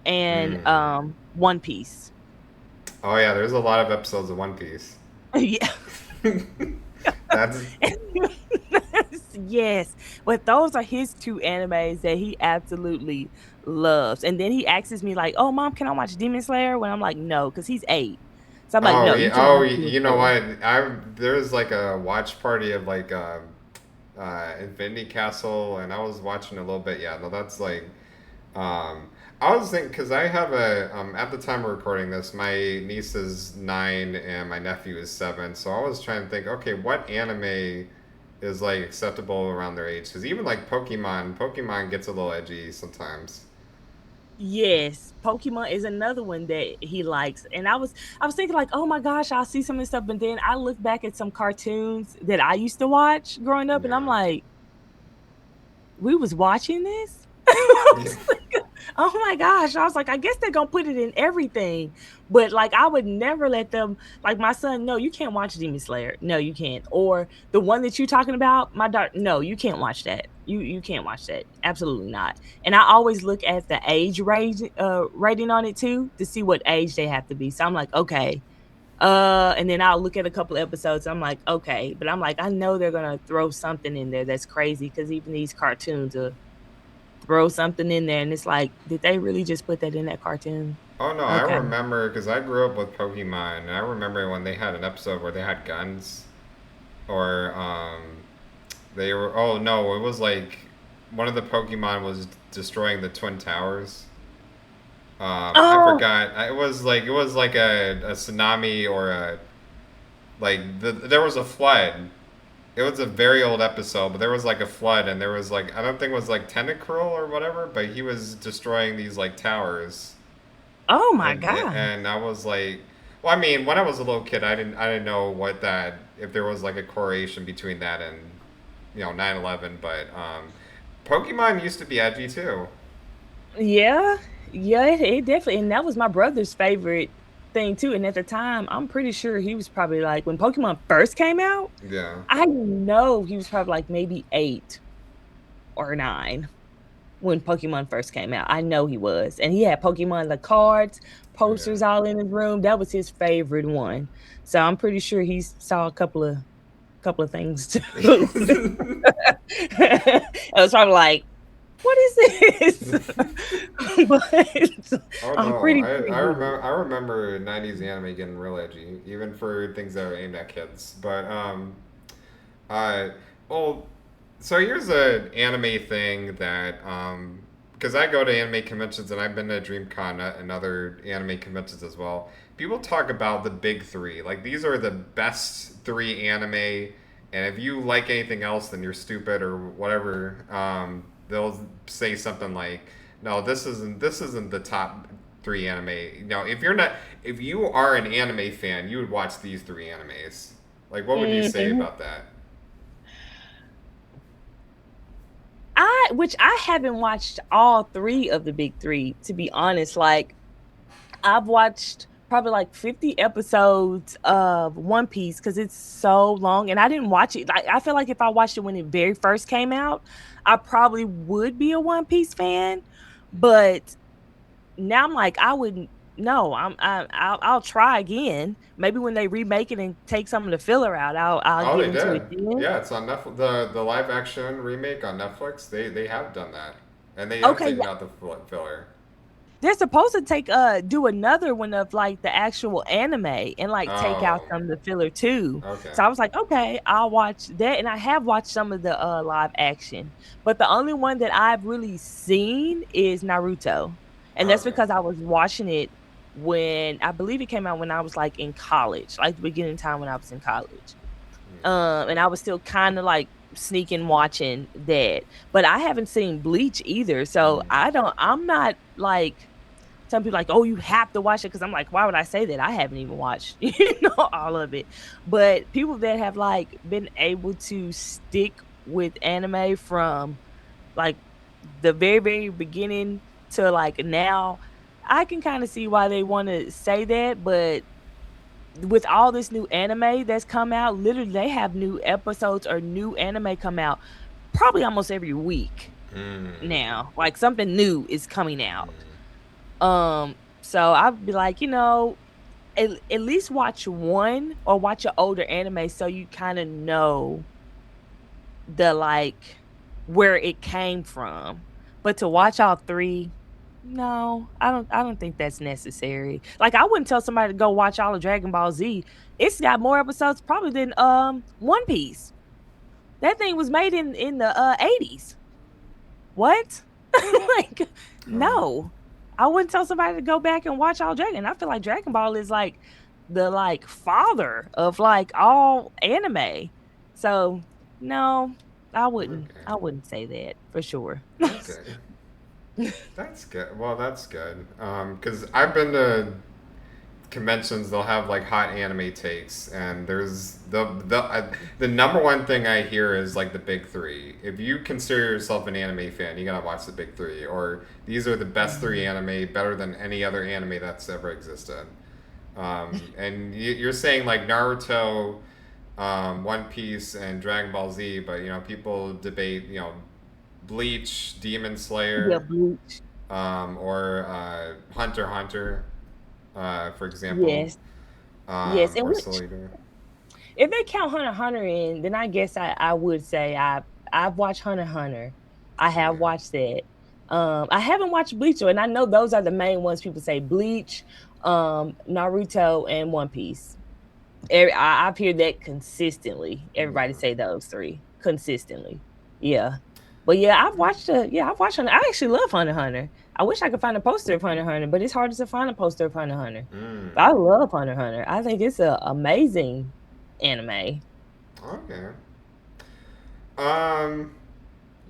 and Mm. One Piece. Oh yeah, there's a lot of episodes of One Piece. Yeah. That's Yes. But those are his two animes that he absolutely loves. And then he asks me like, "Oh, mom, can I watch Demon Slayer?" When I'm like, "No," because he's 8. So I'm like, oh "No, yeah, you can't watch Demon you know Slayer." what? I There's like a watch party of like Infinity Castle, and I was watching a little bit. Yeah, no, that's like Um, I was thinking because I have at the time of recording this, my niece is 9 and my nephew is 7. So I was trying to think, okay, what anime is like acceptable around their age? Because even like Pokemon gets a little edgy sometimes. Yes, Pokemon is another one that he likes. And I was thinking like, "Oh my gosh, I'll see some of this stuff." But then I look back at some cartoons that I used to watch growing up and I'm Yeah. like, "We was watching this?" I Yeah. was like, oh my gosh. I was like, I guess they're gonna put it in everything. But like I would never let them like my son, no, you can't watch Demon Slayer. No, you can't. Or the one that you're talking about, my daughter, no, you can't watch that. You can't watch that. Absolutely not. And I always look at the age rating on it too to see what age they have to be. So I'm like, okay. And then I'll look at a couple episodes. I'm like, okay, but I'm like, I know they're gonna throw something in there that's crazy because even these cartoons throw something in there, and it's like, did they really just put that in that cartoon? Oh no, I Okay. remember because I grew up with Pokemon, and I remember when they had an episode where they had guns, or they were. Oh no, it was like one of the Pokemon was destroying the Twin Towers. I Oh, forgot. It was like a tsunami or a there was a flood. It was a very old episode, but there was like a flood, and there was like I don't think it was like Tentacruel or whatever, but he was destroying these like towers, oh my god. and I was like, well, I mean, when I was a little kid, I didn't know what that if there was like a correlation between that and 9/11, but Pokemon used to be edgy too. Yeah, yeah, it definitely, and that was my brother's favorite thing too. And at the time, I'm pretty sure he was probably like when Pokemon first came out. Yeah, I know he was probably like maybe 8 or 9 when Pokemon first came out. I know he was, and he had Pokemon the cards, yeah. posters all in his room. That was his favorite one. So I'm pretty sure he saw a couple of things too. I was probably like, "What is this?" But Oh I'm no, pretty sure. I remember '90s anime getting real edgy, even for things that were aimed at kids. But uh, well, so here's an anime thing that because I go to anime conventions and I've been to DreamCon and other anime conventions as well. People talk about the big three, like these are the best three anime, and if you like anything else, then you're stupid or whatever. They'll say something like, "No, this isn't the top three anime." No, if you are an anime fan, you would watch these three animes. Like, what would you say Mhm. about that? Which I haven't watched all 3 of the big 3, to be honest. Like, I've watched probably like 50 episodes of One Piece because it's so long, and I didn't watch it. Like, I feel like if I watched it when it very first came out, I probably would be a One Piece fan. But now I'm like, I wouldn't. No, I'll try again. Maybe when they remake it and take some of the filler out, I'll Oh, get they into it did. then. Yeah, it's on Netflix. The live action remake on Netflix. They have done that, and they have Okay, taken out the filler. they're supposed to do another one of like the actual anime and like take out Oh, some of the filler too. okay. So I was like, okay, I'll watch that. And I have watched some of the live action, but the only one that I've really seen is Naruto. And that's Okay. because I was watching it when I believe it came out when I was like in college, like the beginning time when I was in college. And I was still kind of like sneaking watching that. But I haven't seen Bleach either. So I'm not like some people like, oh, you have to watch it because I'm like, why would I say that? I haven't even watched, all of it. But people that have like been able to stick with anime from like the very, very beginning to like now, I can kind of see why they want to say that. But with all this new anime that's come out, literally they have new episodes or new anime come out probably almost every week now. Like something new is coming out. So I'd be like, at least watch one or watch an older anime so you kind of know the like where it came from. But to watch all three, no, I don't think that's necessary. Like I wouldn't tell somebody to go watch all of Dragon Ball Z. It's got more episodes probably than One Piece. That thing was made in the 80s. What? Like, Oh, no. I wouldn't tell somebody to go back and watch all Dragon. I feel like Dragon Ball is like the like father of like all anime. So no, okay. I wouldn't say that for sure. Okay. That's good. Well, that's good. Because I've been to conventions, they'll have like hot anime takes, and there's the number one thing I hear is like the big three. If you consider yourself an anime fan, you gotta watch the big three, or these are the best three Mhm. anime, better than any other anime that's ever existed. And you're saying like Naruto, One Piece, and Dragon Ball Z, but people debate Bleach, Demon Yeah, Slayer, Bleach. or Hunter x Hunter, for example, Yes. Yes. And or which Soul Eater. if they count Hunter x Hunter in, then I guess I would say I've watched Hunter x Hunter. I have Yeah. watched that. I haven't watched Bleach, and I know those are the main ones people say: Bleach, Naruto, and One Piece. I've heard that consistently. Everybody Yeah. say those three consistently. Yeah, but yeah, I've watched Hunter. I actually love Hunter x Hunter. I wish I could find a poster of Hunter x Hunter, but it's hard to find a poster of Hunter x Hunter. But I love Hunter x Hunter. I think it's an amazing anime. Okay. Um,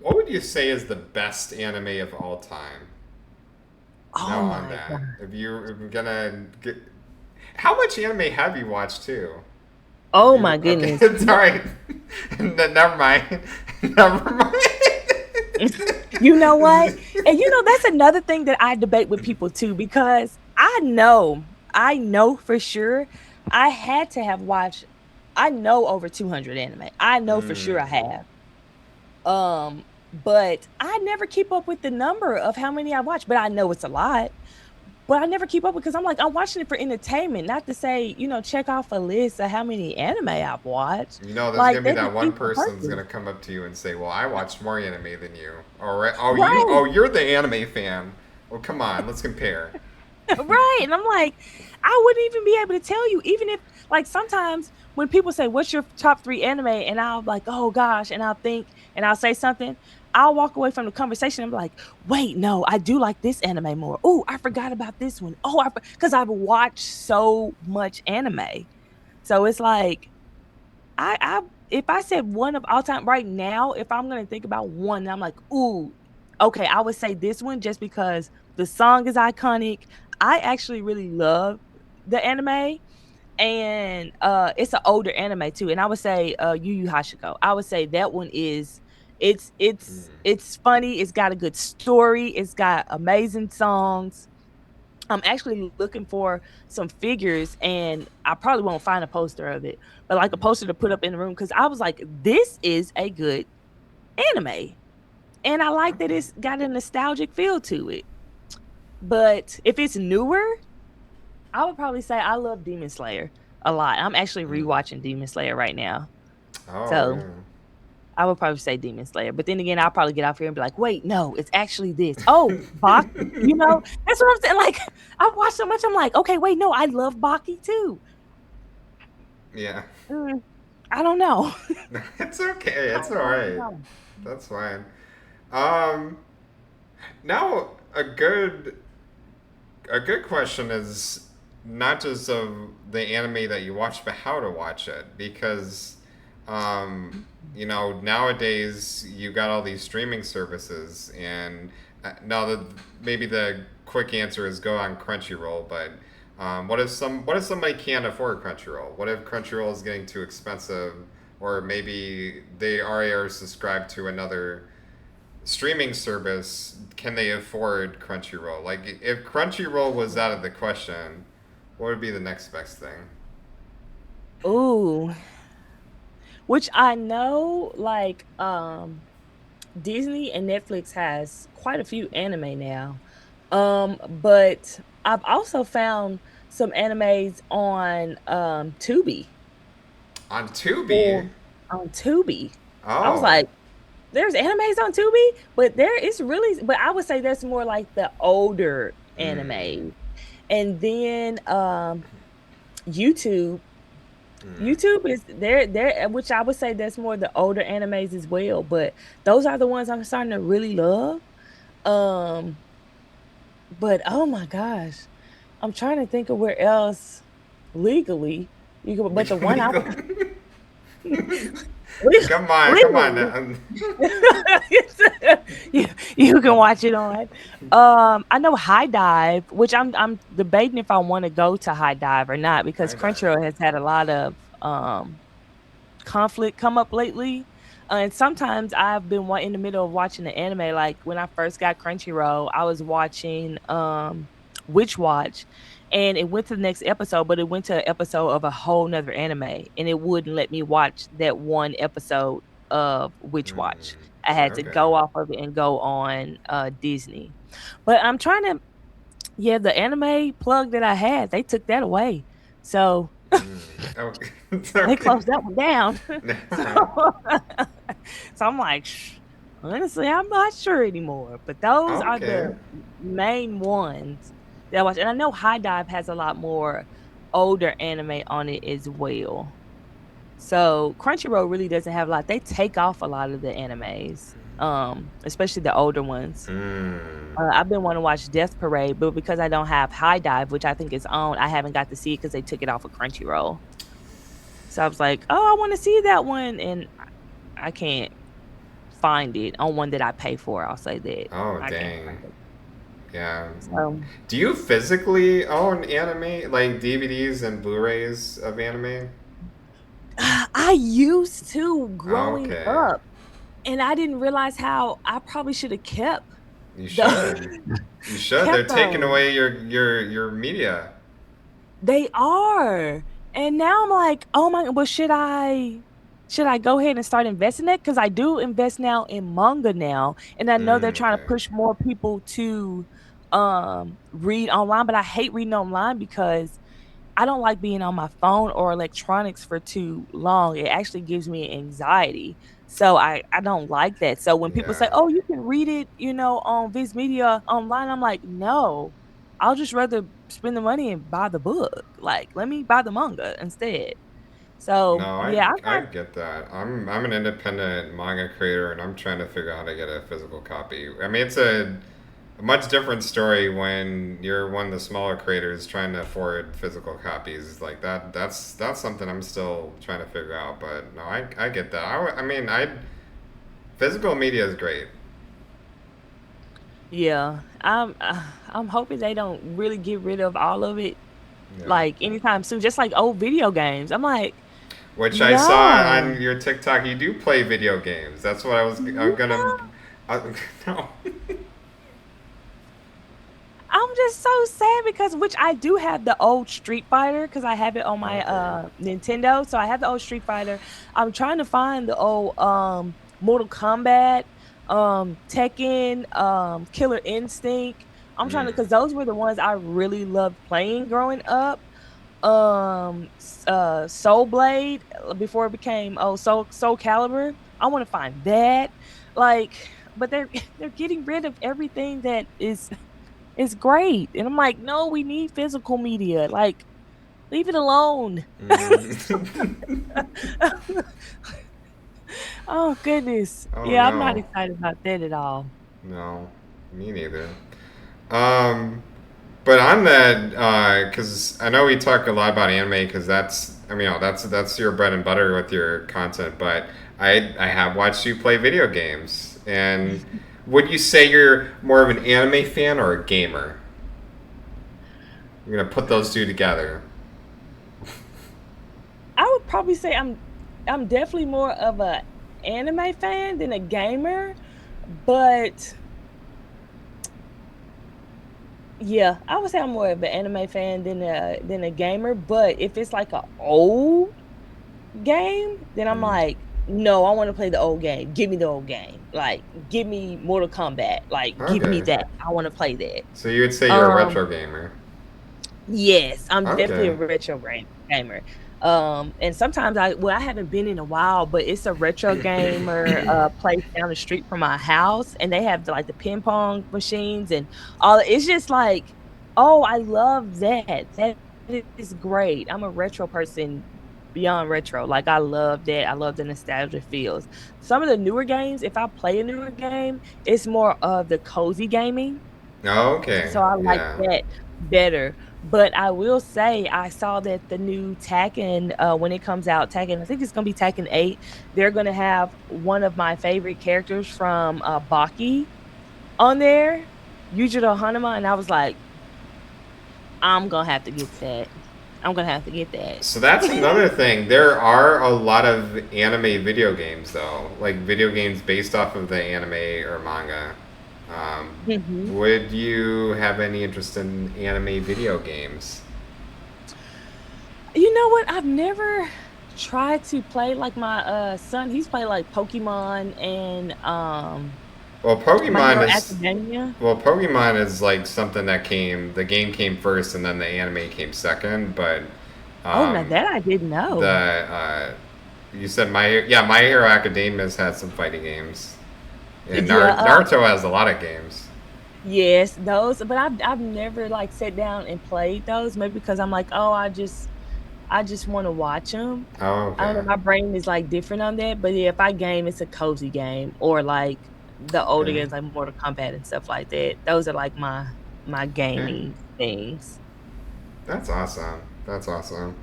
what would you say is the best anime of all time? Now Oh on my that, god. if you're gonna get, how much anime have you watched too? If Oh my you okay, goodness. it's all right. Never mind. Never mind. You know what? And that's another thing that I debate with people too, because I know for sure I had to have watched, I know over 200 anime. I know for sure I have. But I never keep up with the number of how many I watch, but I know it's a lot. But I never keep up because I'm like, I'm watching it for entertainment, not to say, check off a list of how many anime I've watched. There's Like gonna be that that one defeats the person's purpose. gonna come up to you and say, "Well, I watched more anime than you." All right. Oh, Right. you're the anime fan. Well, come on, let's compare. Right. And I'm like, I wouldn't even be able to tell you, even if like sometimes when people say, what's your top three anime? And I'll like, oh gosh, and I'll think and I'll say something, I'll walk away from the conversation and be like, wait, no, I do like this anime more. Oh, I forgot about this one. Oh, because I've watched so much anime. So it's like I if I said one of all time right now, if I'm gonna think about one, I'm like, ooh, okay, I would say this one just because the song is iconic. I actually really love the anime, and it's an older anime too. And I would say Yu Yu Hashiko. I would say that one is it's funny, it's got a good story, it's got amazing songs. I'm actually looking for some figures, and I probably won't find a poster of it, but like a poster to put up in the room because I was like, this is a good anime. And I like that Okay. it's got a nostalgic feel to it. But if it's newer, I would probably say I love Demon Slayer a lot. I'm actually Mm. rewatching Demon Slayer right now. Oh So yeah. I would probably say Demon Slayer. But then again, I'll probably get off here and be like, wait, no, it's actually this. Oh, Baki. That's what I'm saying. Like, I've watched so much. I'm like, okay, wait, no, I love Baki too. Yeah. Mm, I don't know. It's okay. I It's all don't right. know. That's fine. Um, Now a good question is not just of the anime that you watch, but how to watch it because nowadays you got all these streaming services and now maybe the quick answer is go on Crunchyroll, but what if somebody can't afford Crunchyroll? What if Crunchyroll is getting too expensive, or maybe they already are subscribed to another streaming service? Can they afford Crunchyroll? Like, if Crunchyroll was out of the question, what would be the next best thing? Ooh, which I know, like, Disney and Netflix has quite a few anime now. But I've also found some animes on Tubi On Tubi? or on Tubi. I was Oh. like, there's animes on Tubi, but there is really, but I would say that's more like the older Mm. anime. And then YouTube. Mm. YouTube is there, which I would say that's more the older animes as well. But those are the ones I'm starting to really love. Um, but oh my gosh, I'm trying to think of where else legally you can. But the one I Legal. le- Come on legally now. you, you can watch it on. I know High Dive, which I'm debating if I want to go to High Dive or not because I dive. Crunchyroll has had a lot of conflict come up lately. And sometimes I've been in the middle of watching the anime. Like when I first got Crunchyroll, I was watching Witch Watch, and it went to the next episode, but it went to an episode of a whole nother anime, and it wouldn't let me watch that one episode of Witch Watch. I Mm. had to Okay. go off of it and go on Disney. But I'm trying to, yeah, the anime plug that I had, they took that away. So Mm. Oh, it's they okay. closed that one down. So, so I'm like, honestly, I'm not sure anymore. But those are Okay. the main ones that I watch. And I know High Dive has a lot more older anime on it as well. So Crunchyroll really doesn't have a lot. They take off a lot of the animes, especially the older ones. Mm. I've been wanting to watch Death Parade, but because I don't have High Dive, which I think is on, I haven't got to see it because they took it off of Crunchyroll. So I was like, oh, I want to see that one, and I can't find it on one that I pay for. I'll say that Oh I can't dang. find it. Yeah. So Do you physically own anime, like DVDs and Blu-rays of anime? I used to growing Okay. up, and I didn't realize how I probably should have kept You should. the You should. They're kept taking those. away your media. They are. And now I'm like, oh my, well, should I go ahead and start investing that? Because I do invest now in manga now. And I know they're trying to Okay. push more people to read online, but I hate reading online because I don't like being on my phone or electronics for too long. It actually gives me anxiety. So I don't like that. So when people say, Yeah. "Oh, you can read it, on Viz Media online," I'm like, "No. I'll just rather spend the money and buy the book. Like, let me buy the manga instead." So, No, I yeah, I'm I not. get that. I'm an independent manga creator, and I'm trying to figure out how to get a physical copy. I mean, it's a much different story when you're one of the smaller creators trying to afford physical copies like that. That's something I'm still trying to figure out. But no, I get that. I mean, I physical media is great. Yeah, I'm hoping they don't really get rid of all of it Yeah. like anytime soon. Just like old video games. I'm like, Which I saw no. on your TikTok. You do play video games. That's what I'm gonna. Yeah. I, no. I'm just so was sad because which I do have the old Street Fighter because I have it on my Okay. Nintendo. So I have the old Street Fighter. I'm trying to find the old Mortal Kombat, Tekken, Killer Instinct. I'm trying to Mm. because those were the ones I really loved playing growing up. Soul Blade before it became Soul Calibur. I want to find that. Like, but they're getting rid of everything that is great. And I'm like, no, we need physical media. Like, leave it alone. Mm. Oh goodness. Oh Yeah, I'm not no. excited about that at all. No, me neither. Um, but on that, because I know we talk a lot about anime, because I mean, that's your bread and butter with your content. But I have watched you play video games, and would you say you're more of an anime fan or a gamer? I'm gonna put those two together. I would probably say I'm definitely more of a anime fan than a gamer, but yeah, I would say I'm more of an anime fan than a gamer. But if it's like a old game, then I'm Mm. like, no, I want to play the old game. Give me the old game. Like, give me Mortal Kombat. Like, give me Okay, that. I want to play that. so you would say you're a Um, retro gamer. yes, I'm definitely a Okay. retro gamer. And sometimes I haven't been in a while, but it's a retro gamer place down the street from my house, and they have like the ping pong machines and all. It's just like, oh, I love that. That is great. I'm a retro person beyond retro. Like I love that. I love the nostalgia feels. Some of the newer games, if I play a newer game, it's more of the cozy gaming. Oh, okay. So I like Yeah. that better. But I will say I saw that the new Tekken, when it comes out, Tekken, I think it's gonna be Tekken 8, they're gonna have one of my favorite characters from Baki on there, Yujiro Hanuma, and I was like, I'm gonna have to get that. I'm gonna have to get that. So that's another thing. There are a lot of anime video games, though, like video games based off of the anime or manga. Mhm. Would you have any interest in anime video games? You know what? I've never tried to play like my son. He's played like Pokemon and Well, My Hero Academia. Pokemon is like something that the game came first, and then the anime came second. But Oh, now um, that I didn't the know. you said My Hero Academia has had some fighting games, and Yeah, Naruto has a lot of games. yes, those, but I've never like sat down and played those. Maybe because I'm like, oh, I just want to watch them. Oh, I don't know. okay. My brain is like different on that. But yeah, if I game, it's a cozy game or like the older Okay. games like Mortal Kombat and stuff like that. Those are like my Okay. gaming things. That's awesome. That's awesome.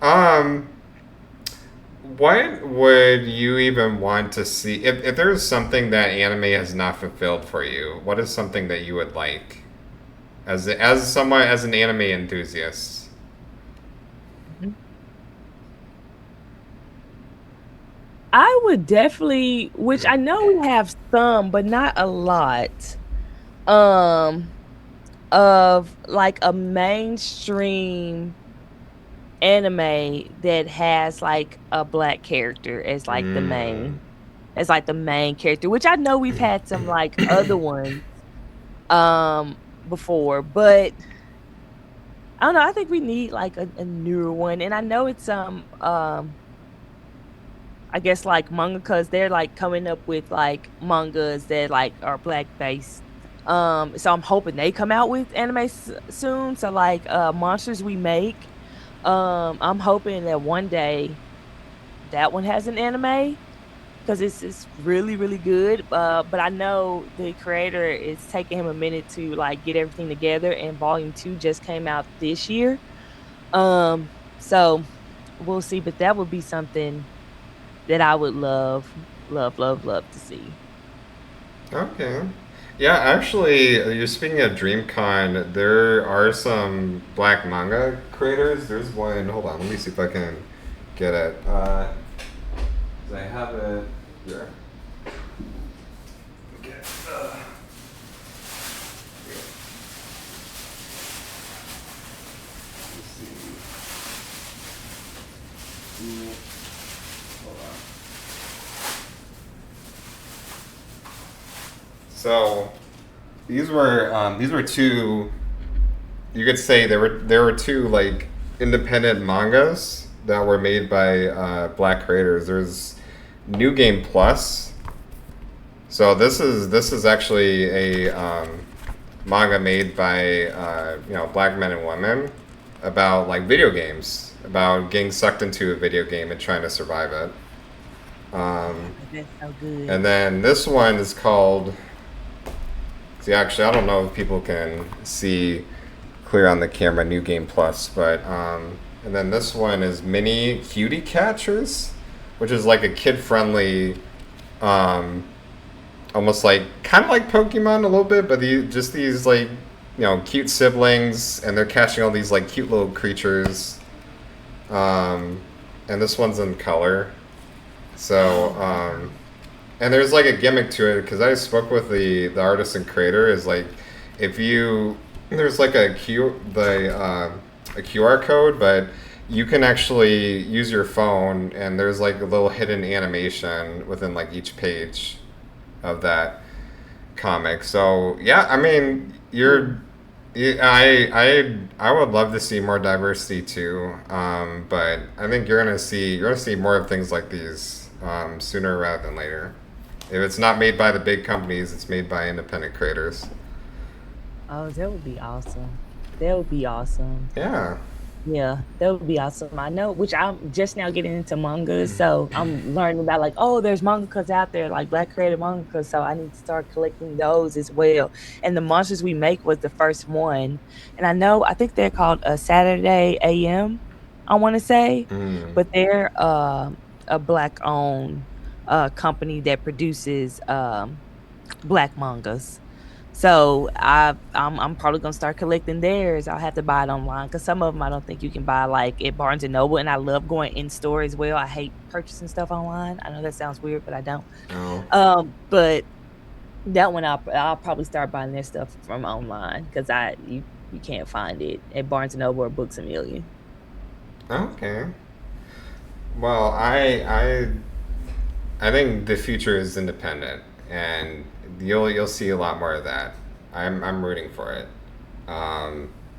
Um, what would you even want to see if there's something that anime has not fulfilled for you? What is something that you would like as an anime enthusiast? Mhm. I would definitely, which I know we have some, but not a lot. Um, of like a mainstream anime that has like a black character Mm. as like the main character, which I know we've had some like other ones before, but I don't know, I think we need like a newer one. And I know it's I guess like mangakas, they're like coming up with like mangas that like are black based. So I'm hoping they come out with anime soon. So like Monsters We Make. I'm hoping that one day that one has an anime because it's really really good. But I know the creator is taking him a minute to like get everything together, and Volume 2 just came out this year. So we'll see. But that would be something that I would love to see. Okay. Yeah, actually, you're speaking of DreamCon. There are some black manga creators. There's one. Hold on, let me see if I can get it. 'Cause I have it here. Okay. So these were two. You could say there were two like independent mangas that were made by black creators. There's New Game Plus. So this is actually a manga made by black men and women about like video games, about getting sucked into a video game and trying to survive it. Um, That's so good. and then this one is called. See, actually, I don't know if people can see clear on the camera. New Game Plus, but and then this one is Mini Cutie Catchers, which is like a kid-friendly, um, almost like kind of like Pokemon a little bit, but just these like cute siblings, and they're catching all these like cute little creatures. Um, and this one's in color, so and there's like a gimmick to it because I spoke with the artist and creator is like if you there's like a QR code, but you can actually use your phone and there's like a little hidden animation within like each page of that comic. So yeah, I mean, I would love to see more diversity too. But I think you're gonna see more of things like these sooner rather than later. If it's not made by the big companies, it's made by independent creators. Oh, that would be awesome. That would be awesome. Yeah. Yeah, that would be awesome. I know, which I'm just now getting into manga, so I'm learning about like, oh, there's mangakas out there, like black creative mangakas, so I need to start collecting those as well. And the Monsters We Make was the first one, and I think they're called a Saturday AM, I want to say, Mm. but they're a black owned company that produces black mangas. So I'm probably gonna start collecting theirs. I'll have to buy it online because some of them I don't think you can buy like at Barnes and Noble, and I love going in store as well. I hate purchasing stuff online. I know that sounds weird, but I don't. Oh. But that one I'll probably start buying their stuff from online because you can't find it at Barnes and Noble or Books a Million. Okay. Well, I think the future is independent, and you'll see a lot more of that. I'm rooting for it.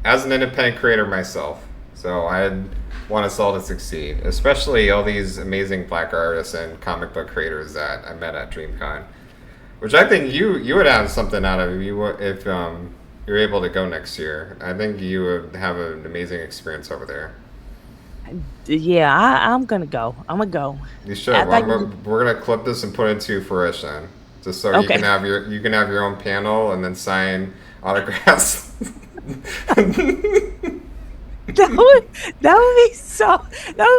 As an independent creator myself, so I'd want us all to succeed, especially all these amazing black artists and comic book creators that I met at DreamCon, which I think you would have something out of if you're able to go next year. I think you would have an amazing experience over there. Yeah, I'm gonna go. I'm gonna go. You should. After I get, We're gonna clip this and put it into fruition, just so okay. you can have your own panel and then sign autographs. That would that would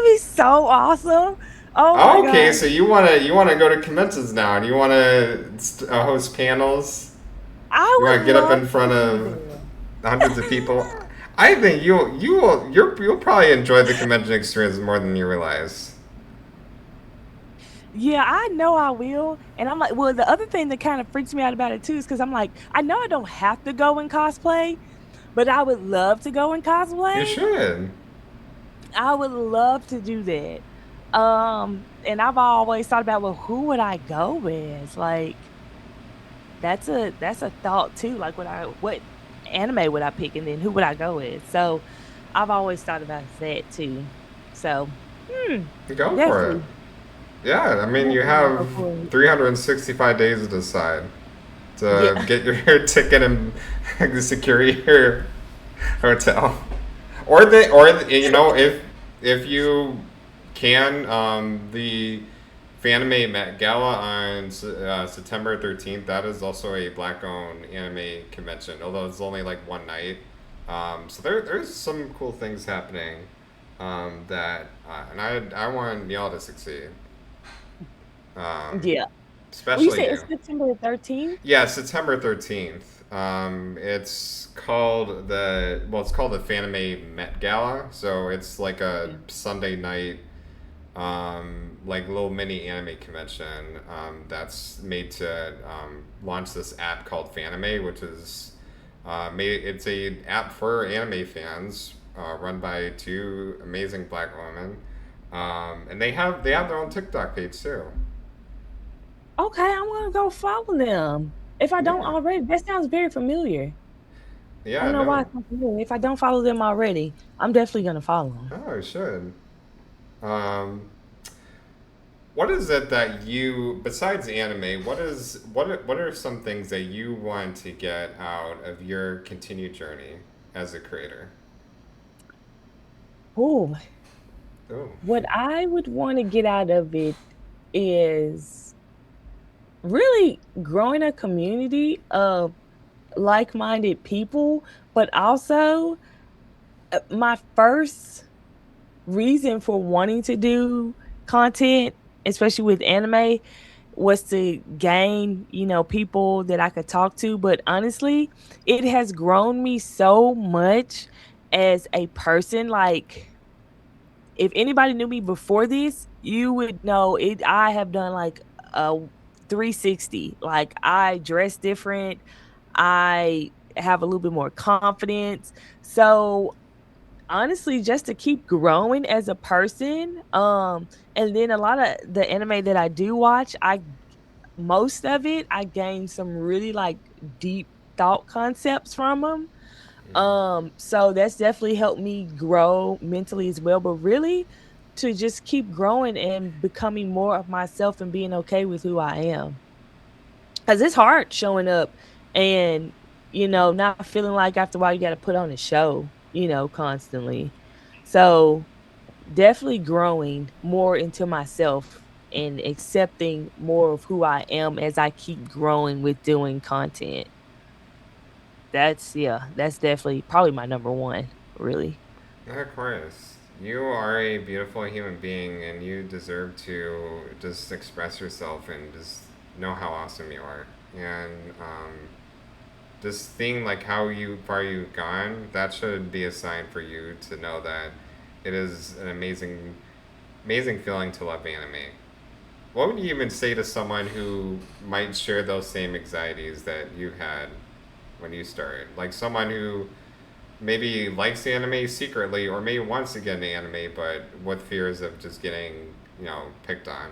be so awesome. Oh my Okay, god. so you wanna go to conventions now, and you wanna host panels. I You wanna would get up love in to front do of hundreds of people. I think you'll probably enjoy the convention experience more than you realize. Yeah, I know I will. And I'm like, well, the other thing that kind of freaks me out about it too is because I'm like, I know I don't have to go in cosplay, but I would love to go in You cosplay. should. I would love to do that. And I've always thought about, well, who would I go with? Like, that's a thought too. Like, what anime would I pick, and then who would I go with? So, I've always thought about that too. So, hmm, Go for it. definitely, Yeah, I mean, you definitely gonna have go for it. 365 days to decide to Yeah, get your ticket and secure your hotel. You know, if you can, the Fanime Met Gala on September 13th, that is also a black-owned anime convention, although it's only like one night. So there's some cool things happening that, and I want y'all to succeed. Um, yeah. Well, you especially said you. it's September 13th. Yeah, September 13th. It's called it's called the Fanime Met Gala. So it's like a Yeah. Sunday night, like little mini anime convention that's made to launch this app called Fanime, which is it's a app for anime fans run by two amazing black women, and they have their own TikTok page too. Okay, I'm gonna go follow them. If I don't Yeah. already, that sounds very familiar. I Yeah, don't know why no. it's not familiar. If I don't follow them already, I'm definitely gonna follow them. Oh, I should. Um, what is it that you, besides anime, what are some things that you want to get out of your continued journey as a creator? Oh, Oh. what I would want to get out of it is really growing a community of like-minded people, but also my first reason for wanting to do content, especially with anime, was to gain, people that I could talk to. But honestly, it has grown me so much as a person. Like, if anybody knew me before this, you would know it. I have done like a 360. Like, I dress different. I have a little bit more confidence. So honestly, just to keep growing as a person, and then a lot of the anime that I do watch, I most of it, I gain some really, like, deep thought concepts from them. So that's definitely helped me grow mentally as well, but really to just keep growing and becoming more of myself and being okay with who I am. 'Cause it's hard showing up and, not feeling like after a while you gotta put on a show, constantly. So, definitely growing more into myself and accepting more of who I am as I keep growing with doing content. That's definitely probably my number 1, really. Of course. You are a beautiful human being and you deserve to just express yourself and just know how awesome you are. And just seeing like how you far you've gone, that should be a sign for you to know that it is an amazing feeling to love anime. What would you even say to someone who might share those same anxieties that you had when you started? Like someone who maybe likes anime secretly or maybe wants to get into anime but with fears of just getting, picked on.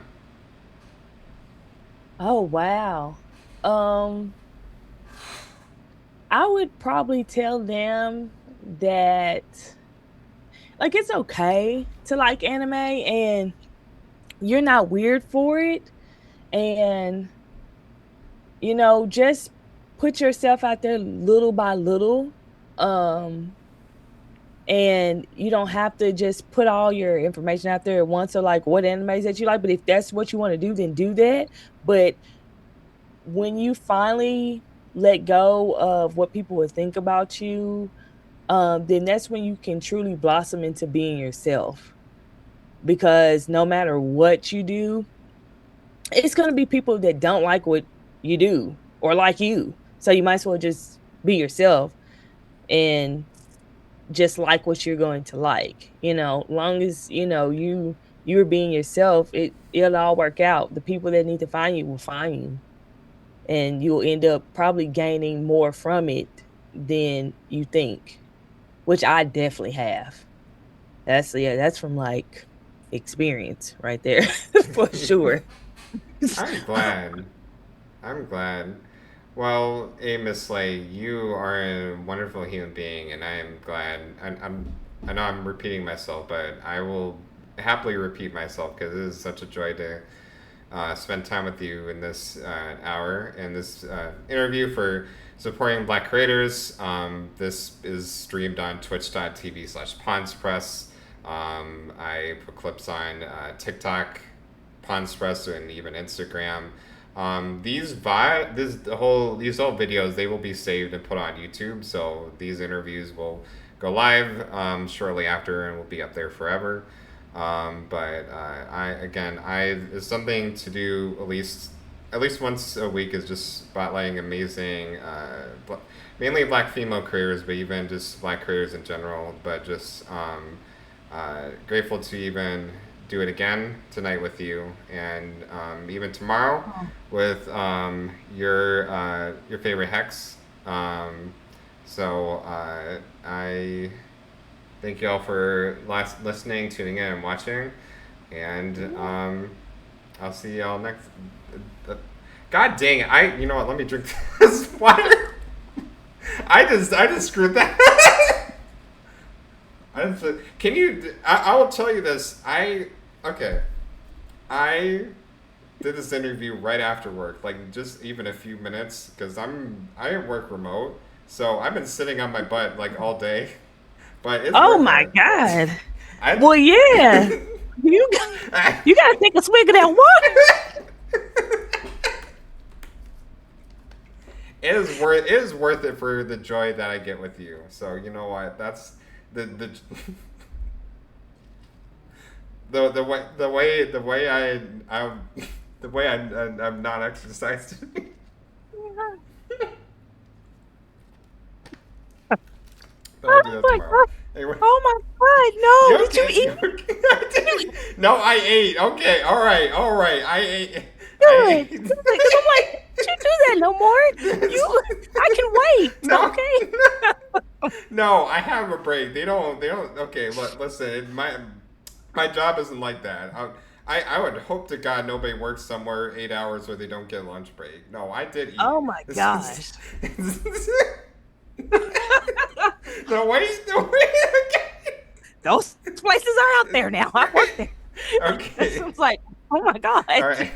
Oh, wow. Um, I would probably tell them that, like, it's okay to like anime and you're not weird for it, and, just put yourself out there little by little, um, and you don't have to just put all your information out there at once, or, like, what animes that you like, but if that's what you wanna do, then do that, but when you finally let go of what people would think about you, then that's when you can truly blossom into being yourself. Because no matter what you do, it's gonna be people that don't like what you do or like you. So you might as well just be yourself and just like what you're going to like. Long as you're being yourself, it'll all work out. The people that need to find you will find you. And you'll end up probably gaining more from it than you think, which I definitely have. That's from, like, experience right there for sure. I'm glad. I'm glad. Well, hey, Miss Slay, you are a wonderful human being, and I am glad. I know I'm repeating myself, but I will happily repeat myself because it is such a joy to spend time with you in this hour and this interview for supporting Black creators. This is streamed on twitch.tv/PawnsPress. I put clips on TikTok, PawnsPress, and even Instagram. These whole videos, they will be saved and put on YouTube. So these interviews will go live shortly after and will be up there forever. But I it's something to do at least once a week is just spotlighting amazing, mainly Black female careers, but even just Black careers in general. But just grateful to even do it again tonight with you, and even tomorrow Oh. with your favorite hex. I thank you all for listening, tuning in, and watching. And I'll see y'all next. Uh, God dang it! You know what? Let me drink this water. I just screwed that. Can you? I will tell you this. Okay. I did this interview right after work, like just even a few minutes, because I work remote, so I've been sitting on my butt like all day, but it's Oh worth my it. God. I. Well, yeah. You got, you got to take a swig of that water. It is worth it for the joy that I get with you. So you know what? That's the the way I'm the way I'm not exercised. But I'll do Oh that my tomorrow. God. Anyway, Oh my God. No. you Did you okay? eat? You okay? I didn't- no, I ate. Okay, all right, all right. I ate. I Good. ate. Good. Because I'm like, don't you do that no more. I can wait. No, Okay. no, I have a break. They don't. They don't. Okay, listen. My job isn't like that. I would hope to God nobody works somewhere 8 hours where they don't get lunch break. No, I did eat. Oh my This is- gosh. the way. Those places are out there now. I work there. That Okay. sounds like, oh my God. All right.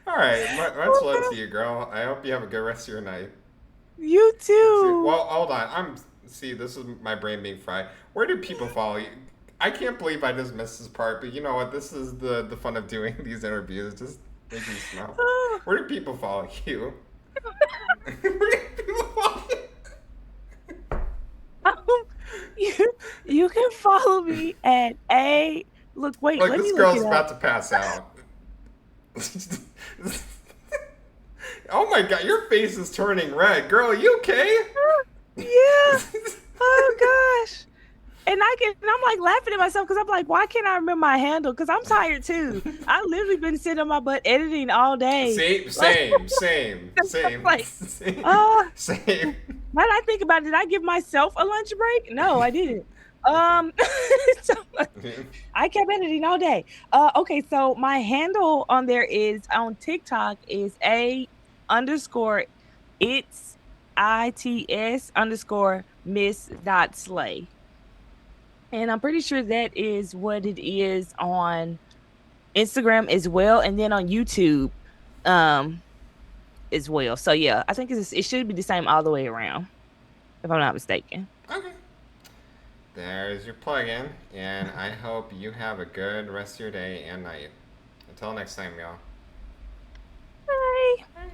All right. Much Oh, love to God. you, girl. I hope you have a good rest of your night. You too. Well, hold on. See. This is my brain being fried. Where do people follow you? I can't believe I just missed this part, but you know what? This is the fun of doing these interviews. Just make me smile. Oh. Where do people follow you? Where do people follow you? Um, you you can follow me at a look. Wait, Look, let this me look it girl's up. about to pass out. Oh my god, your face is turning red. Girl, you okay? Yeah. Oh gosh. And I'm like laughing at myself because I'm like, why can't I remember my handle? Because I'm tired too. I literally been sitting on my butt editing all day. Same, Like, same, same, same, like, same, uh, same. now that I think about it, did I give myself a lunch break? No, I didn't. Okay. So I kept editing all day. Okay, so my handle on there is on TikTok is a underscore it's its underscore miss dot slay. And I'm pretty sure that is what it is on Instagram as well, and then on YouTube um as well. So yeah, I think it should be the same all the way around, if I'm not mistaken. Okay. There's your plug-in, and I hope you have a good rest of your day and night. Until next time, y'all. Bye.